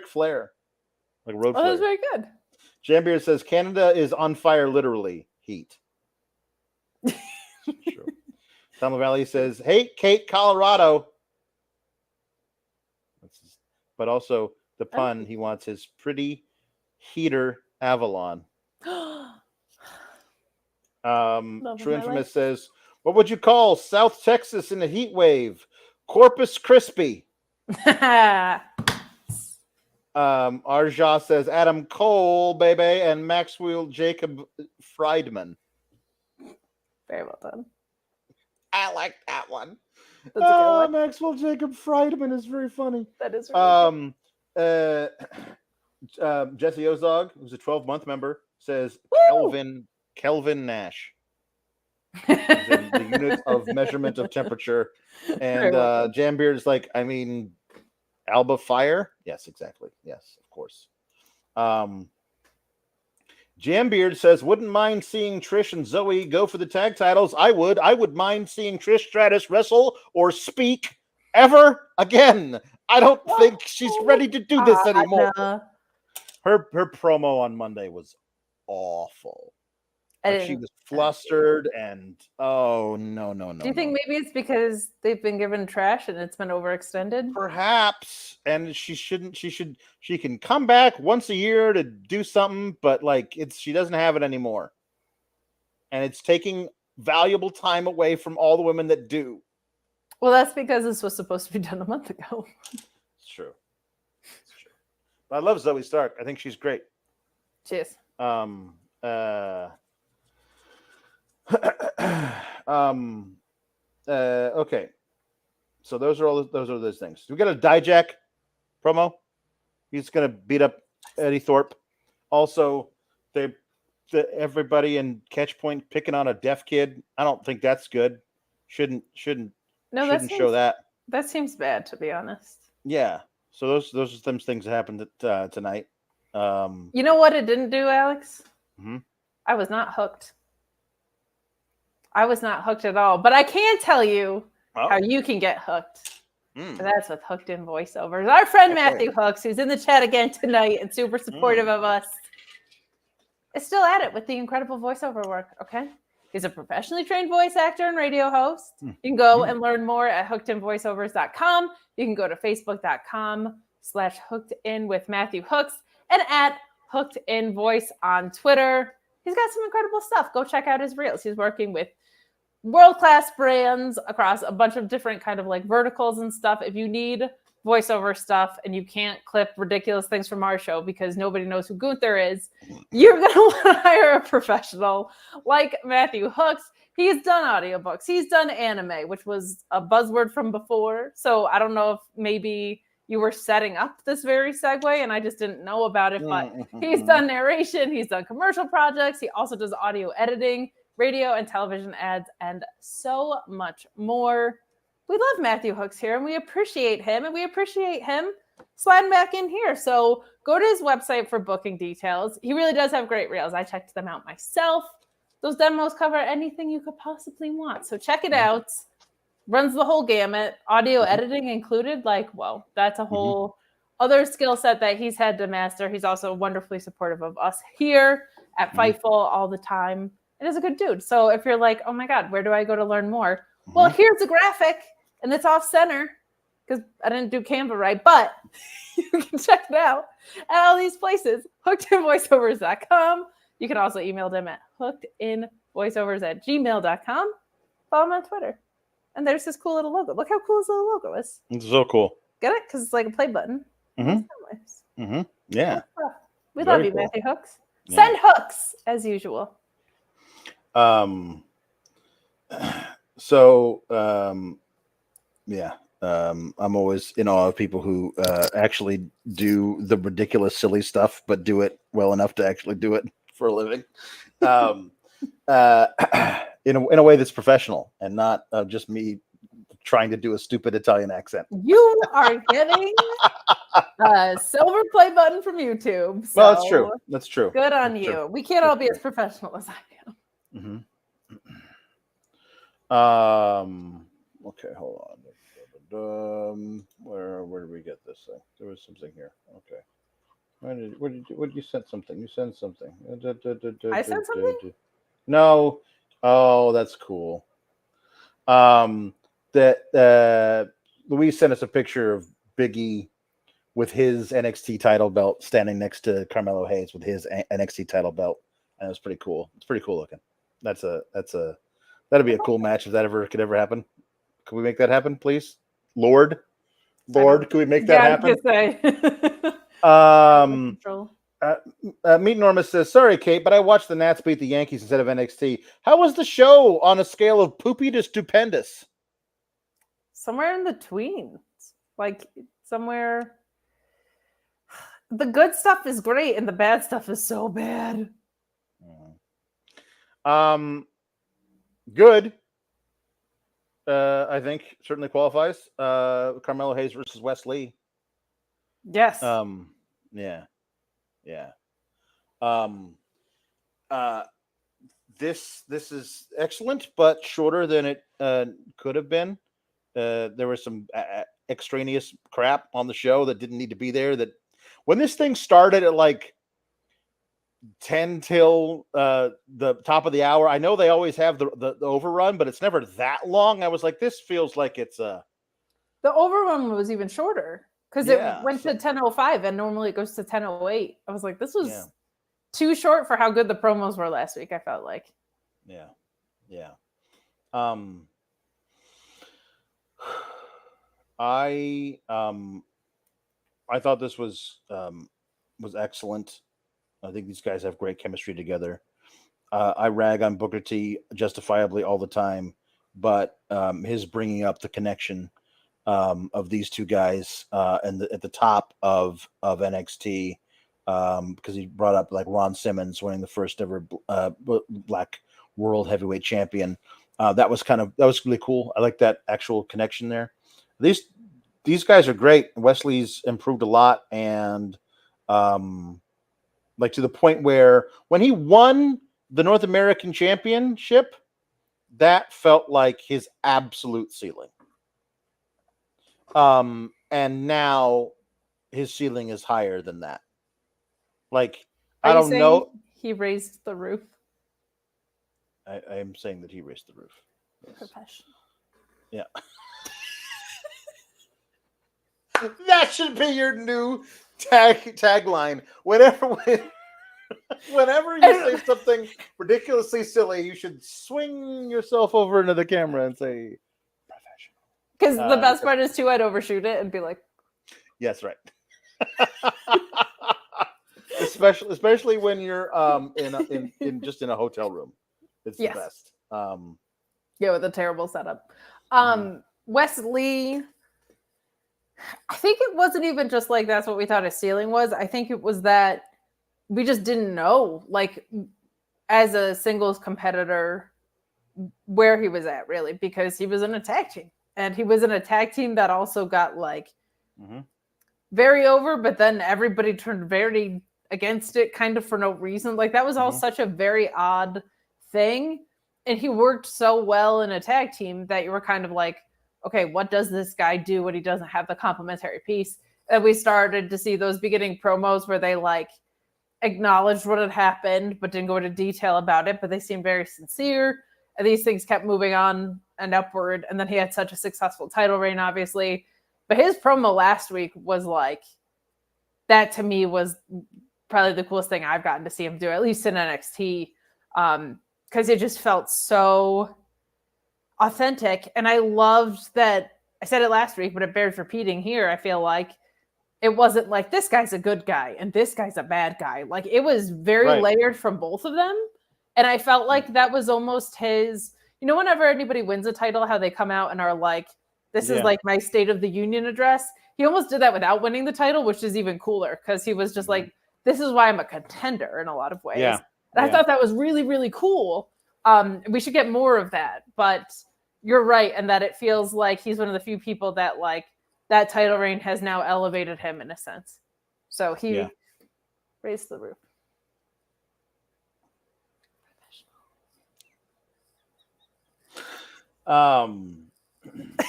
[SPEAKER 1] Flair. Like Road Flair.
[SPEAKER 2] That was very good.
[SPEAKER 1] Jambeard says Canada is on fire, literally. Heat. Sure. Tom Valley says, hey, Kate, Colorado. but also the pun. He wants his pretty heater Avalon. True Infamous says, "What would you call South Texas in a heat wave? Corpus Crispy." Arja says, "Adam Cole, baby, and Maxwell Jacob Friedman."
[SPEAKER 2] Very well done.
[SPEAKER 1] I like that one.
[SPEAKER 2] That's a good one.
[SPEAKER 1] Maxwell Jacob Friedman is very funny.
[SPEAKER 2] That is really
[SPEAKER 1] Jesse Ozog, who's a 12-month member, says Kelvin Nash. The unit of measurement of temperature. And Jambeard is like, I mean, Alba Fire? Yes, exactly. Yes, of course. Jambeard says, wouldn't mind seeing Trish and Zoe go for the tag titles. I would. I would mind seeing Trish Stratus wrestle or speak ever again. I don't think she's ready to do this anymore. Her promo on Monday was awful. Like she was flustered and no.
[SPEAKER 2] Do you think maybe it's because they've been given trash and it's been overextended?
[SPEAKER 1] Perhaps. And she can come back once a year to do something, but like she doesn't have it anymore. And it's taking valuable time away from all the women that do.
[SPEAKER 2] Well, that's because this was supposed to be done a month ago.
[SPEAKER 1] It's true. But I love Zoe Stark. I think she's great.
[SPEAKER 2] Cheers.
[SPEAKER 1] Okay. So those are those things. We got a Dijak promo. He's gonna beat up Eddie Thorpe. Also, everybody in Catchpoint picking on a deaf kid. I don't think that's good. Shouldn't show that.
[SPEAKER 2] That seems bad, to be honest.
[SPEAKER 1] Yeah. So those are some things that happened tonight.
[SPEAKER 2] You know what it didn't do, Alex?
[SPEAKER 1] Mm-hmm.
[SPEAKER 2] I was not hooked. I was not hooked at all. But I can tell you how you can get hooked. And that's with Hooked in Voiceovers. Our friend Matthew Hooks, who's in the chat again tonight and super supportive of us, is still at it with the incredible voiceover work, okay? He's a professionally trained voice actor and radio host. You can go and learn more at hookedinvoiceovers.com. You can go to facebook.com/hookedin with Matthew Hooks and at Hooked in Voice on Twitter. He's got some incredible stuff. Go check out his reels. He's working with world-class brands across a bunch of different kind of like verticals and stuff. If you need voiceover stuff and you can't clip ridiculous things from our show because nobody knows who Gunther is, you're going to want to hire a professional like Matthew Hooks. He's done audiobooks. He's done anime, which was a buzzword from before. So I don't know if maybe you were setting up this very segue and I just didn't know about it, but he's done narration. He's done commercial projects. He also does audio editing, radio and television ads, and so much more. We love Matthew Hooks here, and we appreciate him, and we appreciate him sliding back in here. So go to his website for booking details. He really does have great reels. I checked them out myself. Those demos cover anything you could possibly want. So check it out. Runs the whole gamut, audio editing included. Like, whoa, that's a whole other skill set that he's had to master. He's also wonderfully supportive of us here at Fightful all the time. And is a good dude. So if you're like, oh my God, where do I go to learn more? Well, here's a graphic, and it's off center because I didn't do Canva right, but you can check it out at all these places. hookedinvoiceovers.com. You can also email them at hookedinvoiceovers@gmail.com. Follow him on Twitter. And there's this cool little logo. Look how cool this little logo is.
[SPEAKER 1] It's so cool.
[SPEAKER 2] Get it? Because it's like a play button.
[SPEAKER 1] Yeah.
[SPEAKER 2] We love you, cool. Matthew Hooks. Send hooks, as usual.
[SPEAKER 1] I'm always in awe of people who actually do the ridiculous, silly stuff, but do it well enough to actually do it for a living. In a way that's professional and not just me trying to do a stupid Italian accent.
[SPEAKER 2] You are getting a silver play button from YouTube. So
[SPEAKER 1] well, that's true. That's true.
[SPEAKER 2] Good on you. True. We can't all be as professional as I am.
[SPEAKER 1] Okay, hold on. Where did we get this thing? There was something here. Okay. Where did you send something? You sent something.
[SPEAKER 2] I sent something?
[SPEAKER 1] No. Oh, that's cool. That Louise sent us a picture of Big E with his NXT title belt standing next to Carmelo Hayes with his NXT title belt, and it was pretty cool. It's pretty cool looking. That'd be a cool match if that could ever happen. Can we make that happen, please? Lord, can we make that happen? Meet Norma says, sorry, Kate, but I watched the Nats beat the Yankees instead of NXT. How was the show on a scale of poopy to stupendous?
[SPEAKER 2] Somewhere in between. Like, somewhere. The good stuff is great, and the bad stuff is so bad.
[SPEAKER 1] Good. I think certainly qualifies. Carmelo Hayes versus Wes Lee.
[SPEAKER 2] Yes.
[SPEAKER 1] Yeah. This is excellent, but shorter than it could have been. There was some extraneous crap on the show that didn't need to be there. That when this thing started at like 10 till the top of the hour, I know they always have the overrun, but it's never that long. I was like, this feels like it's the
[SPEAKER 2] overrun was even shorter because it went to 10:05 and normally it goes to 10:08. I was like, this was too short for how good the promos were last week. I felt like,
[SPEAKER 1] I thought this was excellent. I think these guys have great chemistry together. I rag on Booker T justifiably all the time, but his bringing up the connection of these two guys and at the top of NXT, because he brought up like Ron Simmons winning the first ever Black World Heavyweight Champion. That was really cool. I like that actual connection there. These guys are great. Wesley's improved a lot, and like to the point where when he won the North American Championship, that felt like his absolute ceiling. And now his ceiling is higher than that. Like, I don't know.
[SPEAKER 2] He raised the roof.
[SPEAKER 1] I am saying that he raised the roof. Yes.
[SPEAKER 2] Professional.
[SPEAKER 1] Yeah. That should be your new tagline. Whenever you say something ridiculously silly, you should swing yourself over into the camera and say professional.
[SPEAKER 2] Because the best part is too, I'd overshoot it and be like,
[SPEAKER 1] yes, right. especially when you're in just in a hotel room. It's the best.
[SPEAKER 2] With a terrible setup. Wes Lee, I think it wasn't even just like that's what we thought his ceiling was. I think it was that we just didn't know, like, as a singles competitor, where he was at, really, because he was in a tag team. And he was in a tag team that also got, like, very over, but then everybody turned very against it, kind of for no reason. Like, that was all such a very odd thing. And he worked so well in a tag team that you were kind of like, okay, what does this guy do when he doesn't have the complementary piece? And we started to see those beginning promos where they, like, acknowledged what had happened, but didn't go into detail about it, but they seemed very sincere. And these things kept moving on and upward. And then he had such a successful title reign, obviously. But his promo last week was like, that to me was probably the coolest thing I've gotten to see him do, at least in NXT. Because it just felt so authentic. And I loved that. I said it last week, but it bears repeating here. I feel like it wasn't like this guy's a good guy and this guy's a bad guy. Like, it was very layered from both of them. And I felt like that was almost his, whenever anybody wins a title, how they come out and are like, this is like my State of the Union address. He almost did that without winning the title, which is even cooler because he was just like, this is why I'm a contender in a lot of ways. Yeah. And I thought that was really, really cool. We should get more of that. But you're right, and that it feels like he's one of the few people that, like, that title reign has now elevated him in a sense. So he raised the roof.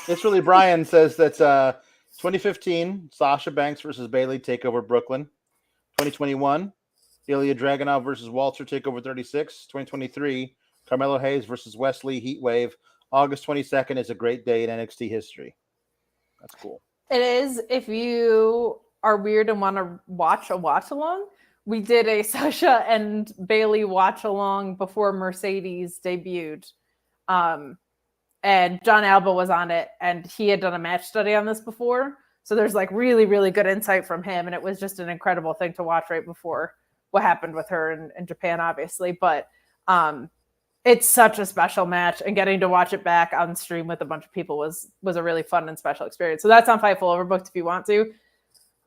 [SPEAKER 1] It's really Brian says that 2015 Sasha Banks versus Bayley Takeover Brooklyn. 2021 Ilja Dragunov versus Walter Takeover 36. 2023 Carmelo Hayes versus Wes Lee Heatwave. August 22nd is a great day in NXT history. That's cool.
[SPEAKER 2] It is. If you are weird and want to watch a watch along, we did a Sasha and Bailey watch along before Mercedes debuted. And John Alba was on it, and he had done a match study on this before. So there's like really, really good insight from him. And it was just an incredible thing to watch right before what happened with her in Japan, obviously. But it's such a special match, and getting to watch it back on stream with a bunch of people was a really fun and special experience. So that's on Fightful Overbooked if you want to.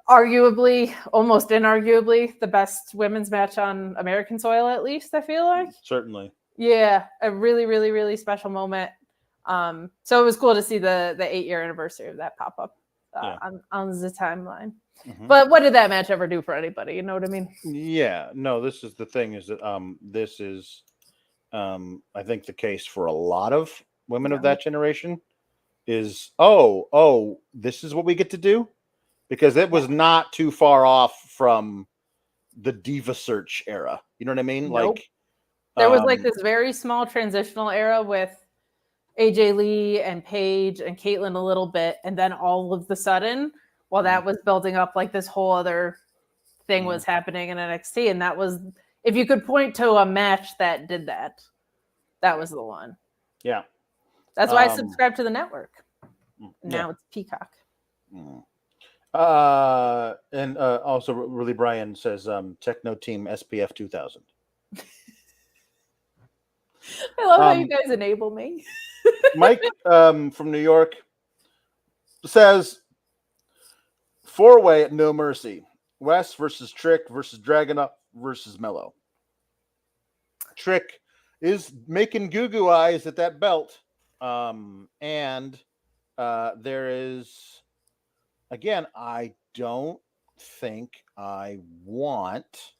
[SPEAKER 2] Arguably, almost inarguably, the best women's match on American soil, at least, I feel like.
[SPEAKER 1] Certainly.
[SPEAKER 2] Yeah, a really, really, really special moment. So it was cool to see the 8-year anniversary of that pop up on the timeline. Mm-hmm. But what did that match ever do for anybody? You know what I mean?
[SPEAKER 1] Yeah, no, this is the thing is that this is I think the case for a lot of women of that generation is this is what we get to do, because it was not too far off from the Diva Search era. You know what I mean?
[SPEAKER 2] Nope.
[SPEAKER 1] Like
[SPEAKER 2] there was like this very small transitional era with AJ Lee and Paige and Caitlyn a little bit, and then all of the sudden, while that was building up, like this whole other thing was happening in NXT, and that was, if you could point to a match that did that, that was the one.
[SPEAKER 1] Yeah.
[SPEAKER 2] That's why I subscribed to the network. Now it's Peacock.
[SPEAKER 1] And also, really, Brian says Techno Team SPF 2000.
[SPEAKER 2] I love how you guys enable me.
[SPEAKER 1] Mike from New York says 4-way at No Mercy. Wes versus Trick versus Dragunov versus Mello. Trick is making goo-goo eyes at that belt. And there is, again, I don't think I want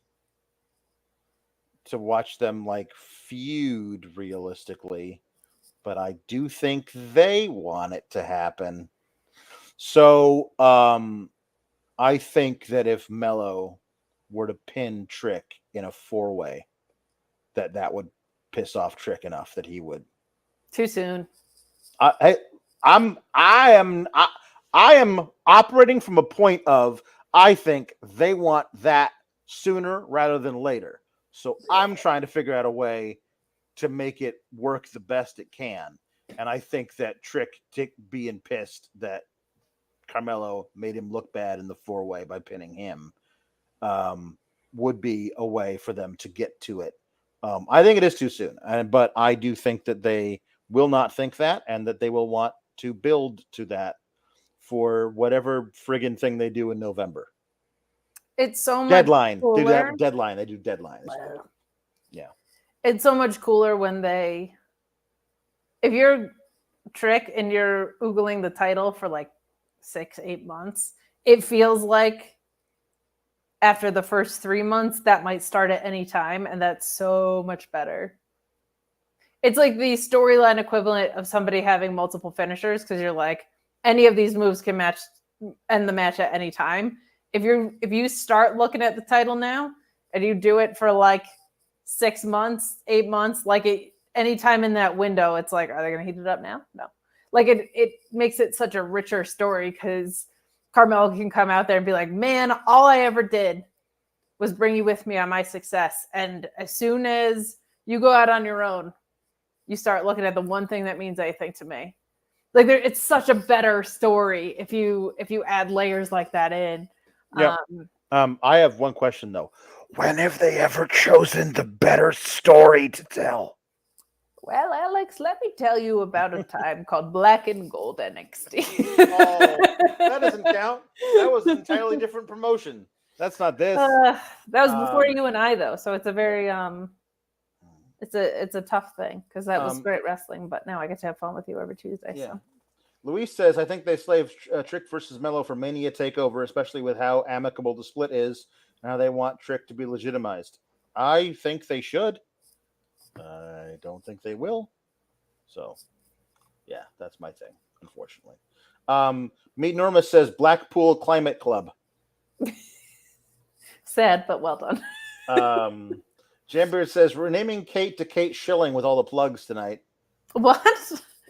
[SPEAKER 1] to watch them like feud realistically, but I do think they want it to happen. So I think that if Mello were to pin Trick in a 4-way, that would piss off Trick enough that he would.
[SPEAKER 2] Too soon.
[SPEAKER 1] I am operating from a point of, I think they want that sooner rather than later. So I'm trying to figure out a way to make it work the best it can. And I think that Trick being pissed that Carmelo made him look bad in the 4-way by pinning him would be a way for them to get to it. I think it is too soon. But I do think that they will not think that, and that they will want to build to that for whatever friggin' thing they do in November.
[SPEAKER 2] It's so much
[SPEAKER 1] deadline.
[SPEAKER 2] Cooler.
[SPEAKER 1] They have deadline. They do deadline. Yeah.
[SPEAKER 2] It's so much cooler when if you're Trick and you're Googling the title for like 6-8 months, it feels like after the first 3 months, that might start at any time. And that's so much better. It's like the storyline equivalent of somebody having multiple finishers, because you're like, any of these moves can end the match at any time. If you start looking at the title now and you do it for like 6 months, 8 months, like anytime in that window, it's like, are they going to heat it up now? No. Like it makes it such a richer story, because Carmelo can come out there and be like, man, all I ever did was bring you with me on my success. And as soon as you go out on your own, you start looking at the one thing that means anything to me. Like it's such a better story if you add layers like that in.
[SPEAKER 1] Yeah. I have one question though. When have they ever chosen the better story to tell?
[SPEAKER 2] Well, Alex, let me tell you about a time called Black and Gold NXT.
[SPEAKER 1] That doesn't count. That was an entirely different promotion. That's not this.
[SPEAKER 2] That was before you and I, though, so it's a very it's a tough thing, because that was great wrestling. But now I get to have fun with you every Tuesday.
[SPEAKER 1] Yeah.
[SPEAKER 2] So.
[SPEAKER 1] Luis says, I think they slaved Trick versus Mello for Mania TakeOver, especially with how amicable the split is and how they want Trick to be legitimized. I think they should. I don't think they will. So, yeah, that's my thing, unfortunately. Meet Norma says Blackpool Climate Club.
[SPEAKER 2] Sad, but well done.
[SPEAKER 1] Jambeard says, we're naming Kate to Kate Schilling with all the plugs tonight.
[SPEAKER 2] What?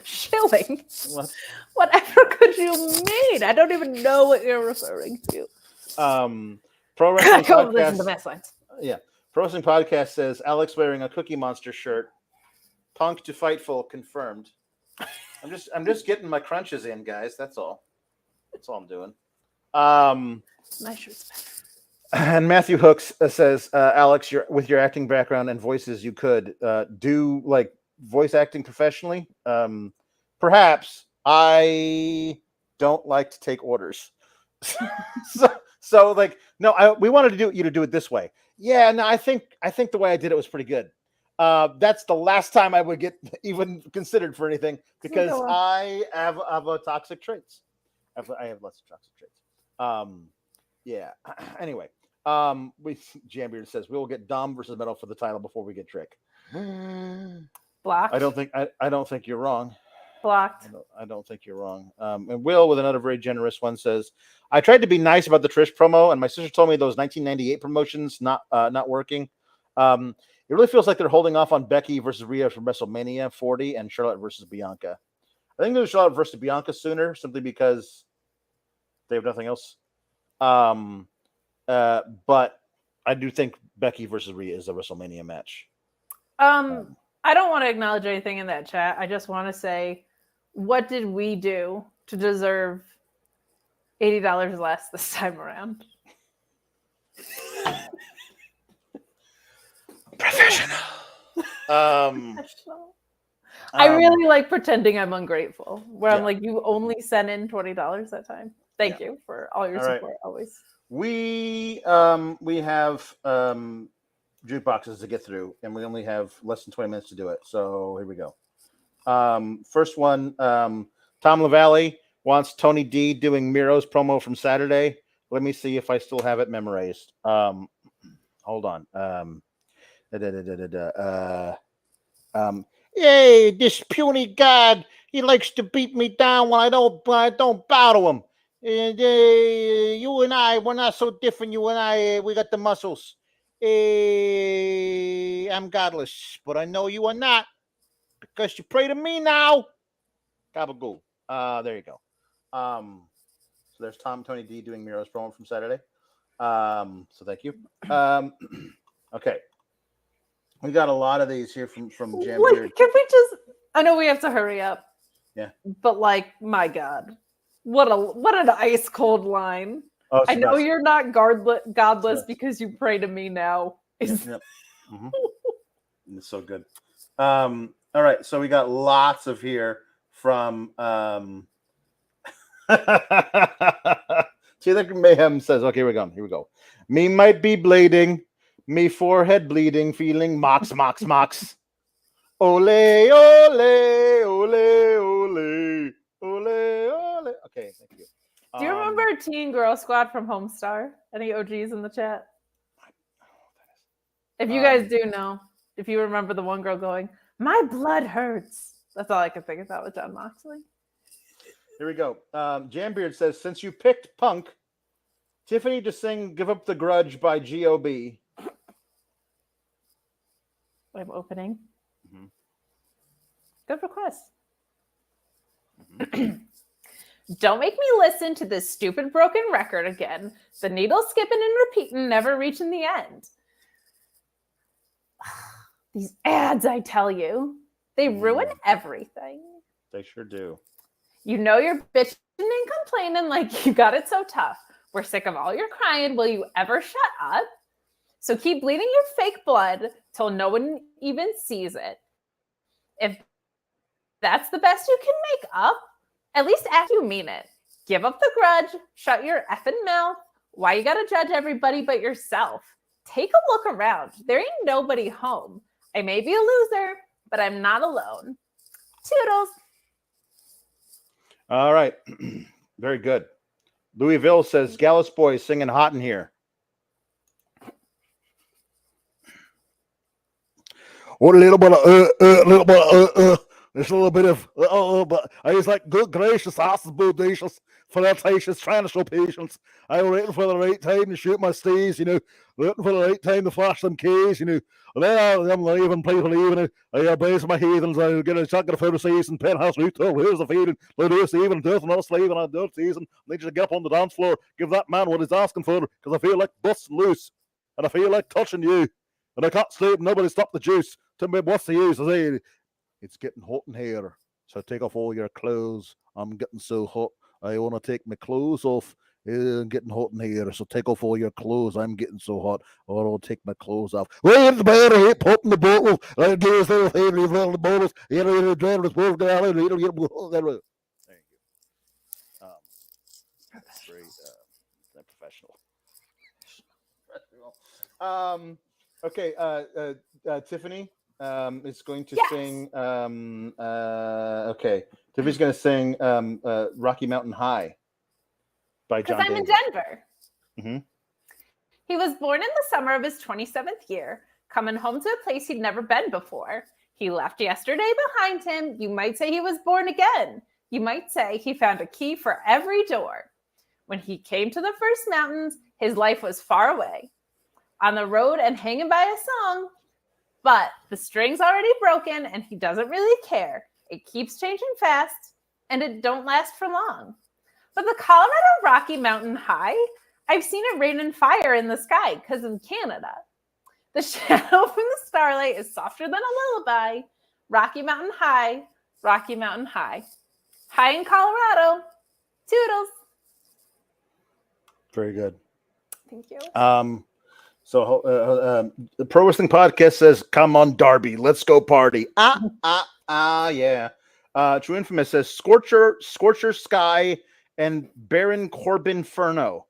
[SPEAKER 2] Schilling?
[SPEAKER 1] What?
[SPEAKER 2] Whatever could you mean? I don't even know what you're referring to.
[SPEAKER 1] Pro Wrestling
[SPEAKER 2] Go listen to
[SPEAKER 1] Podcast.
[SPEAKER 2] Best Lines.
[SPEAKER 1] Yeah. Pro Wrestling Podcast says Alex wearing a Cookie Monster shirt. Punk to Fightful confirmed. I'm just getting my crunches in, guys. That's all. That's all I'm doing.
[SPEAKER 2] My shirt's better.
[SPEAKER 1] And Matthew Hooks says, Alex, with your acting background and voices, you could do like voice acting professionally. Perhaps. I don't like to take orders. so like, no, we wanted you to do it this way. Yeah, no, I think the way I did it was pretty good. That's the last time I would get even considered for anything because I have toxic traits. I have lots of toxic traits. Yeah. Anyway, Jambeard says we will get Dom versus Metal for the title before we get Trick.
[SPEAKER 2] Blocked.
[SPEAKER 1] I don't think you're wrong.
[SPEAKER 2] Blocked.
[SPEAKER 1] I don't think you're wrong. And Will, with another very generous one, says, I tried to be nice about the Trish promo, and my sister told me those 1998 promotions not working. It really feels like they're holding off on Becky versus Rhea from WrestleMania 40 and Charlotte versus Bianca. I think there's Charlotte versus Bianca sooner, simply because they have nothing else. But I do think Becky versus Rhea is a WrestleMania match.
[SPEAKER 2] I don't want to acknowledge anything in that chat. I just want to say, what did we do to deserve $80 less this time around?
[SPEAKER 1] Professional.
[SPEAKER 2] I really like pretending I'm ungrateful. Where I'm
[SPEAKER 1] Yeah.
[SPEAKER 2] like, you only sent in $20 that time. Thank you for all your support always.
[SPEAKER 1] We have jukeboxes to get through, and we only have less than 20 minutes to do it. So here we go. First one, Tom LaValle wants Tony D doing Miro's promo from Saturday. Let me see if I still have it memorized. Hold on. Hey, this puny god, he likes to beat me down when I don't bow to him. And you and I, we're not so different. You and I, we got the muscles. I'm godless, but I know you are not because you pray to me now. Gabagool. There you go. So there's Tony D doing Miro's promo from Saturday. So thank you. Okay. We got a lot of these here from Jam
[SPEAKER 2] Like,
[SPEAKER 1] Beard.
[SPEAKER 2] can we just? I know we have to hurry up.
[SPEAKER 1] Yeah.
[SPEAKER 2] But like, my God, what an ice cold line.
[SPEAKER 1] Oh,
[SPEAKER 2] I know you're not godless
[SPEAKER 1] Yes.
[SPEAKER 2] because you pray to me now.
[SPEAKER 1] Yep. Mm-hmm. It's so good. All right, so we got lots of here from See, like Mayhem says, okay, here we go. Me might be bleeding, me forehead bleeding, feeling mox. Ole, ole, ole, ole, ole, ole. Okay, thank you.
[SPEAKER 2] Do you remember Teen Girl Squad from Homestar? Any OGs in the chat? If you guys do know, if you remember the one girl going, my blood hurts. That's all I can think about with John Moxley.
[SPEAKER 1] Here we go. Jambeard says, since you picked Punk, Tiffany to sing Give Up the Grudge by G.O.B.
[SPEAKER 2] I'm opening.
[SPEAKER 1] Mm-hmm.
[SPEAKER 2] Good request. Mm-hmm. Don't make me listen to this stupid broken record again. The needle skipping and repeating, never reaching the end. These ads, I tell you, they ruin everything.
[SPEAKER 1] They sure do.
[SPEAKER 2] You know you're bitching and complaining like you got it so tough. We're sick of all your crying. Will you ever shut up? So keep bleeding your fake blood till no one even sees it. If that's the best you can make up, at least act you mean it. Give up the grudge. Shut your effing mouth. Why you gotta judge everybody but yourself? Take a look around. There ain't nobody home. I may be a loser, but I'm not alone. Toodles.
[SPEAKER 1] All right. Very good. Louisville says, Gallus Boys singing hot in here. What a little bit of, There's a little bit of, but I was like, good gracious, asses, bodacious, flirtatious, trying to show patience. I was waiting for the right time to shoot my steeds, waiting for the right time to flash them keys, And then I'm leaving, people leaving. I blaze my heathens, I get a shotgun for the season, penthouse, rooftop, here's the feeding, let us even, death and us leaving on dirt season. I need you to get up on the dance floor, give that man what he's asking for, because I feel like busting loose, and I feel like touching you, and I can't sleep, nobody stop the juice. Tell me what's the use? I say, it's getting hot in here, so take off all your clothes. I'm getting so hot. I want to take my clothes off. It's getting hot in here, so take off all your clothes. I'm getting so hot. I want to take my clothes off. Wait the bear, I hate popping the bottle. I give us little favor, you the bottles. You're driving this world down. Thank you. That's very professional. Okay, Tiffany. Is going to sing. Okay, Tiffany's going to sing "Rocky Mountain High" by John.
[SPEAKER 2] Because I'm in Denver.
[SPEAKER 1] Mm-hmm.
[SPEAKER 2] He was born in the summer of his 27th year, coming home to a place he'd never been before. He left yesterday behind him. You might say he was born again. You might say he found a key for every door. When he came to the first mountains, his life was far away, on the road and hanging by a song. But the string's already broken and he doesn't really care. It keeps changing fast and it don't last for long. But the Colorado Rocky Mountain High, I've seen it rain and fire in the sky because in Canada. The shadow from the starlight is softer than a lullaby. Rocky Mountain High, Rocky Mountain High. High in Colorado. Toodles.
[SPEAKER 1] Very good.
[SPEAKER 2] Thank you.
[SPEAKER 1] So the Pro Wrestling Podcast says, "Come on, Darby, let's go party." Yeah. True Infamous says, "Scorcher Sky and Baron Corbin Furno."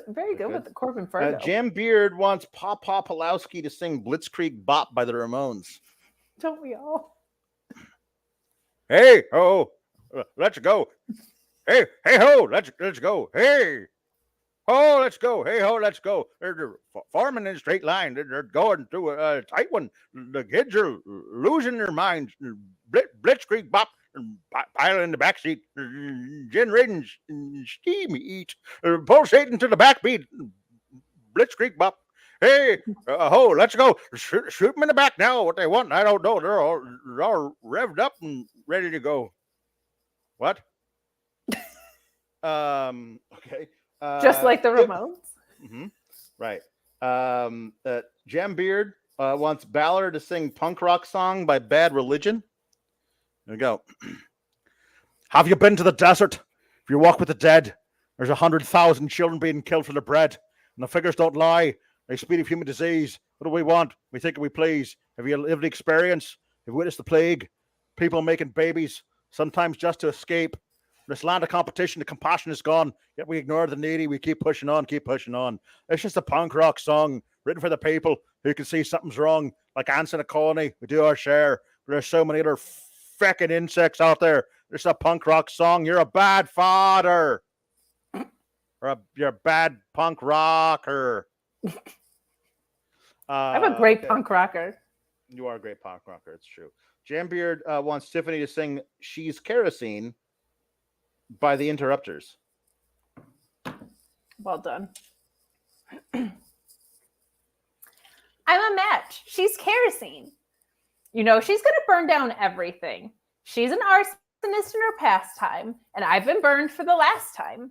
[SPEAKER 2] Very good with the Corbin Furno.
[SPEAKER 1] Jam Beard wants Papa Pulowski to sing "Blitzkrieg Bop" by the Ramones.
[SPEAKER 2] Don't we all?
[SPEAKER 1] Hey ho, let's go. Hey ho, let's go. Hey. Oh, let's go. Hey, ho, let's go. They're farming in a straight line. They're going through a tight one. The kids are losing their minds. Blitzkrieg bop, piling in the backseat. Generating steam eat. Pulsating to the backbeat. Blitzkrieg bop. Hey, ho, let's go. Shoot them in the back now. What they want, I don't know. They're all revved up and ready to go. What? Okay.
[SPEAKER 2] Just like the Ramones.
[SPEAKER 1] Mm-hmm. Right. Jam Beard wants Balor to sing punk rock song by Bad Religion. There we go. Have you been to the desert? If you walk with the dead, there's 100,000 children being killed for their bread. And the figures don't lie. They speed of human disease. What do we want? We think we please. Have you lived the experience? Have you witnessed the plague? People making babies, sometimes just to escape. This land of competition, the compassion is gone. Yet we ignore the needy. We keep pushing on, keep pushing on. It's just a punk rock song written for the people who can see something's wrong. Like ants in a colony, we do our share. But there's so many other feckin' insects out there. It's a punk rock song. You're a bad father. You're a bad punk rocker.
[SPEAKER 2] I'm a great punk rocker.
[SPEAKER 1] You are a great punk rocker. It's true. Jambeard wants Tiffany to sing "She's Kerosene" by the Interrupters.
[SPEAKER 2] Well done. I'm a match. She's kerosene. You know, she's going to burn down everything. She's an arsonist in her pastime, and I've been burned for the last time.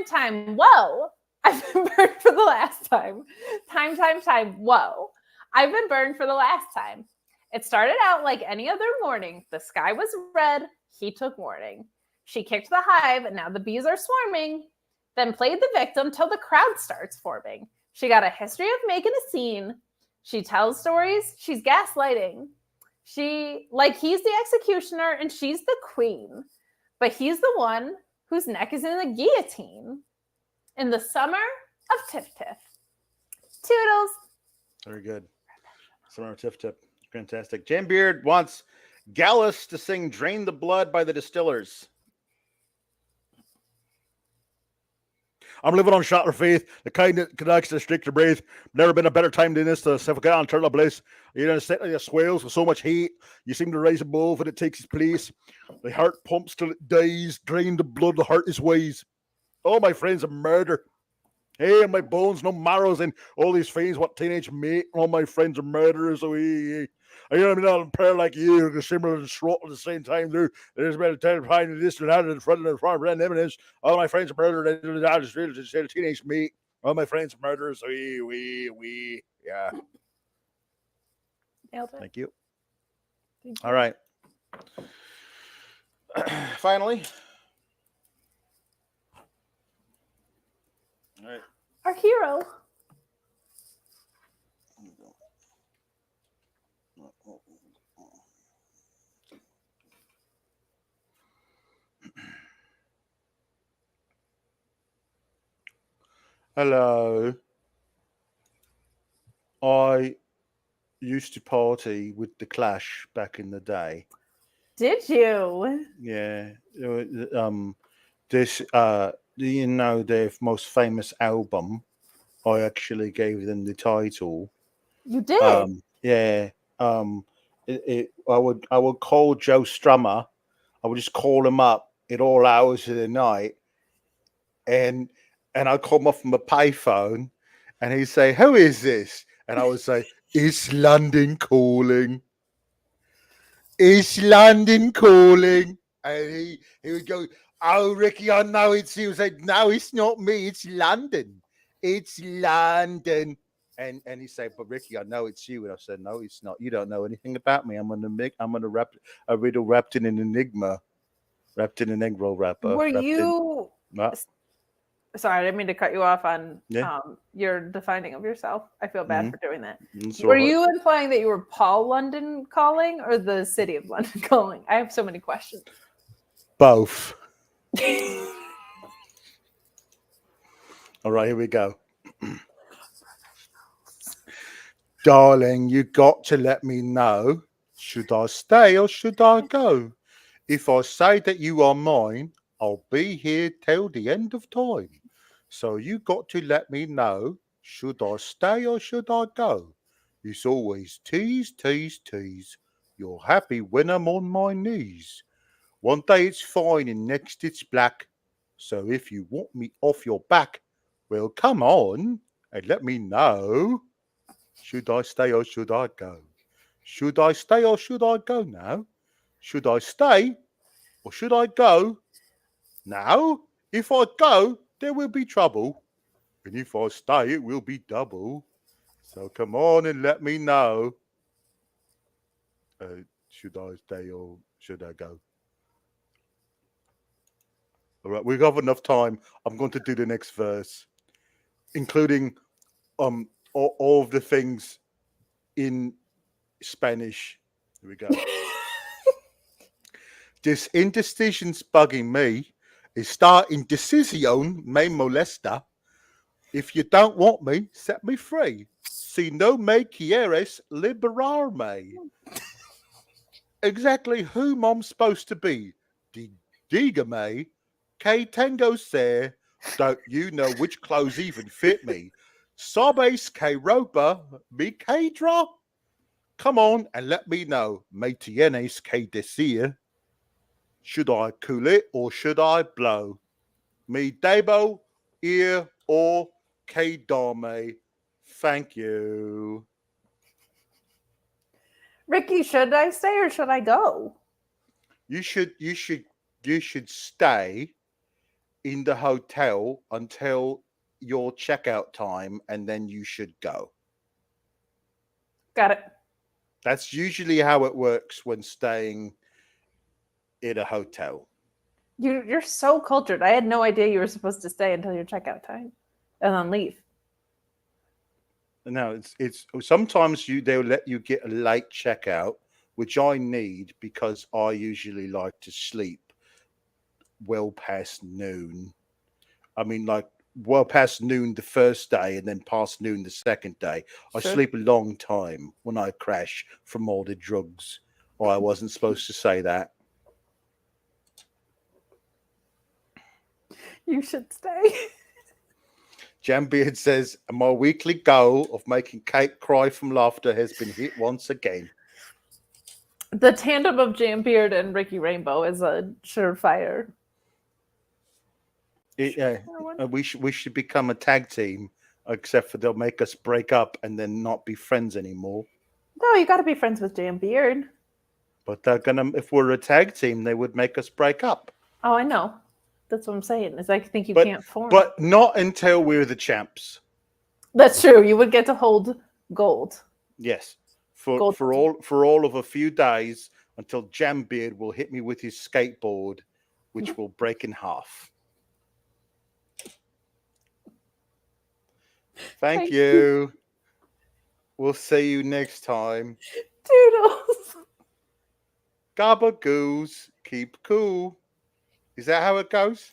[SPEAKER 2] Time. Whoa. I've been burned for the last time. Time. Whoa. I've been burned for the last time. It started out like any other morning. The sky was red. He took warning. She kicked the hive, and now the bees are swarming. Then played the victim till the crowd starts forming. She got a history of making a scene. She tells stories. She's gaslighting. He's the executioner, and she's the queen. But he's the one whose neck is in the guillotine. In the summer of Tiff Tiff. Toodles.
[SPEAKER 1] Very good. Summer of Tiff Tiff. Fantastic. Jambeard wants Gallus to sing "Drain the Blood" by the Distillers. I'm living on shattered faith, the kind that connects to the stricter breath. Never been a better time than this to suffocate on eternal bliss. You're in a state like your swells with so much heat. You seem to rise above and it takes its place. The heart pumps till it dies, drain the blood, the heart is wise. All my friends are murder. Hey, in my bones, no marrows in all these fiends, what teenage mate, all my friends are murderers. Oh, hey. You know what I mean? On prayer like you, the similar and short at the same time, dude. There's been a terrifying and this and that in front of the front and evidence. All my friends are murdered. I just really just said a teenage mate. All my friends are murderers. We. Yeah.
[SPEAKER 2] Nailed it.
[SPEAKER 1] Thank you.
[SPEAKER 2] Thank you.
[SPEAKER 1] All right. Finally. All right.
[SPEAKER 2] Our hero.
[SPEAKER 1] Hello. I used to party with the Clash back in the day.
[SPEAKER 2] Did you?
[SPEAKER 1] Yeah. This you know their most famous album, I actually gave them the title.
[SPEAKER 2] You did.
[SPEAKER 1] Yeah. I would call Joe Strummer. I would just call him up at all hours of the night, and I'd call him off from a payphone, and he'd say, "Who is this?" And I would say, "It's London calling. It's London calling." And he would go, "Oh, Ricky, I know it's you." I said, "No, it's not me. It's London. It's London." And he said, "But Ricky, I know it's you." And I said, "No, it's not. You don't know anything about me. I'm a riddle wrapped in an enigma, wrapped in an egg roll wrapper."
[SPEAKER 2] Were you?
[SPEAKER 1] What?
[SPEAKER 2] Sorry, I didn't mean to cut you off on
[SPEAKER 1] Yeah.
[SPEAKER 2] your defining of yourself. I feel bad for doing that.
[SPEAKER 1] It's
[SPEAKER 2] Were
[SPEAKER 1] all right.
[SPEAKER 2] you implying that you were Paul London calling or the city of London calling? I have so many questions.
[SPEAKER 1] Both. All right, here we go. Darling, you got to let me know. Should I stay or should I go? If I say that you are mine, I'll be here till the end of time. So you got to let me know. Should I stay or should I go? It's always tease, tease, tease. You're happy when I'm on my knees. One day it's fine and next it's black. So if you want me off your back, well, come on and let me know. Should I stay or should I go? Should I stay or should I go now? Should I stay or should I go now? If I go, there will be trouble. And if I stay, it will be double. So come on and let me know. Should I stay or should I go? All right, we've got enough time. I'm going to do the next verse, including all of the things in Spanish. Here we go. This indecision's bugging me. Esta indecisión me molesta. If you don't want me, set me free. Si no me quieres, liberarme. Exactly who I'm supposed to be? Dígame, que tengo ser? Don't you know which clothes even fit me? Sabes que ropa me quedra? Come on and let me know. Me tienes que decir. Should I cool it or should I blow? Me debo, ir or que dame. Thank you.
[SPEAKER 2] Ricky, should I stay or should I go?
[SPEAKER 1] You should stay in the hotel until your checkout time and then you should go.
[SPEAKER 2] Got it.
[SPEAKER 1] That's usually how it works when staying in a hotel.
[SPEAKER 2] You're so cultured. I had no idea you were supposed to stay until your checkout time and then leave.
[SPEAKER 1] No, it's sometimes they'll let you get a late checkout, which I need because I usually like to sleep well past noon. I mean, like well past noon the first day and then past noon the second day. I
[SPEAKER 2] Sure.
[SPEAKER 1] sleep a long time when I crash from all the drugs. Oh, I wasn't supposed to say that.
[SPEAKER 2] You should stay.
[SPEAKER 1] Jambeard says, my weekly goal of making Kate cry from laughter has been hit once again.
[SPEAKER 2] The tandem of Jambeard and Ricky Rainbow is a surefire.
[SPEAKER 1] We should become a tag team, except for they'll make us break up and then not be friends anymore.
[SPEAKER 2] No, you got to be friends with Jambeard.
[SPEAKER 1] But they're gonna, if we're a tag team, they would make us break up.
[SPEAKER 2] Oh, I know. That's what I'm saying. Is I think you
[SPEAKER 1] But-
[SPEAKER 2] can't form.
[SPEAKER 1] But not until we're the champs.
[SPEAKER 2] That's true. You would get to hold gold.
[SPEAKER 1] Yes,
[SPEAKER 2] Gold.
[SPEAKER 1] for all of a few days until Jambeard will hit me with his skateboard, which will break in half. Thank you. We'll see you next time.
[SPEAKER 2] Toodles.
[SPEAKER 1] Gabagoos, keep cool. Is that how it goes?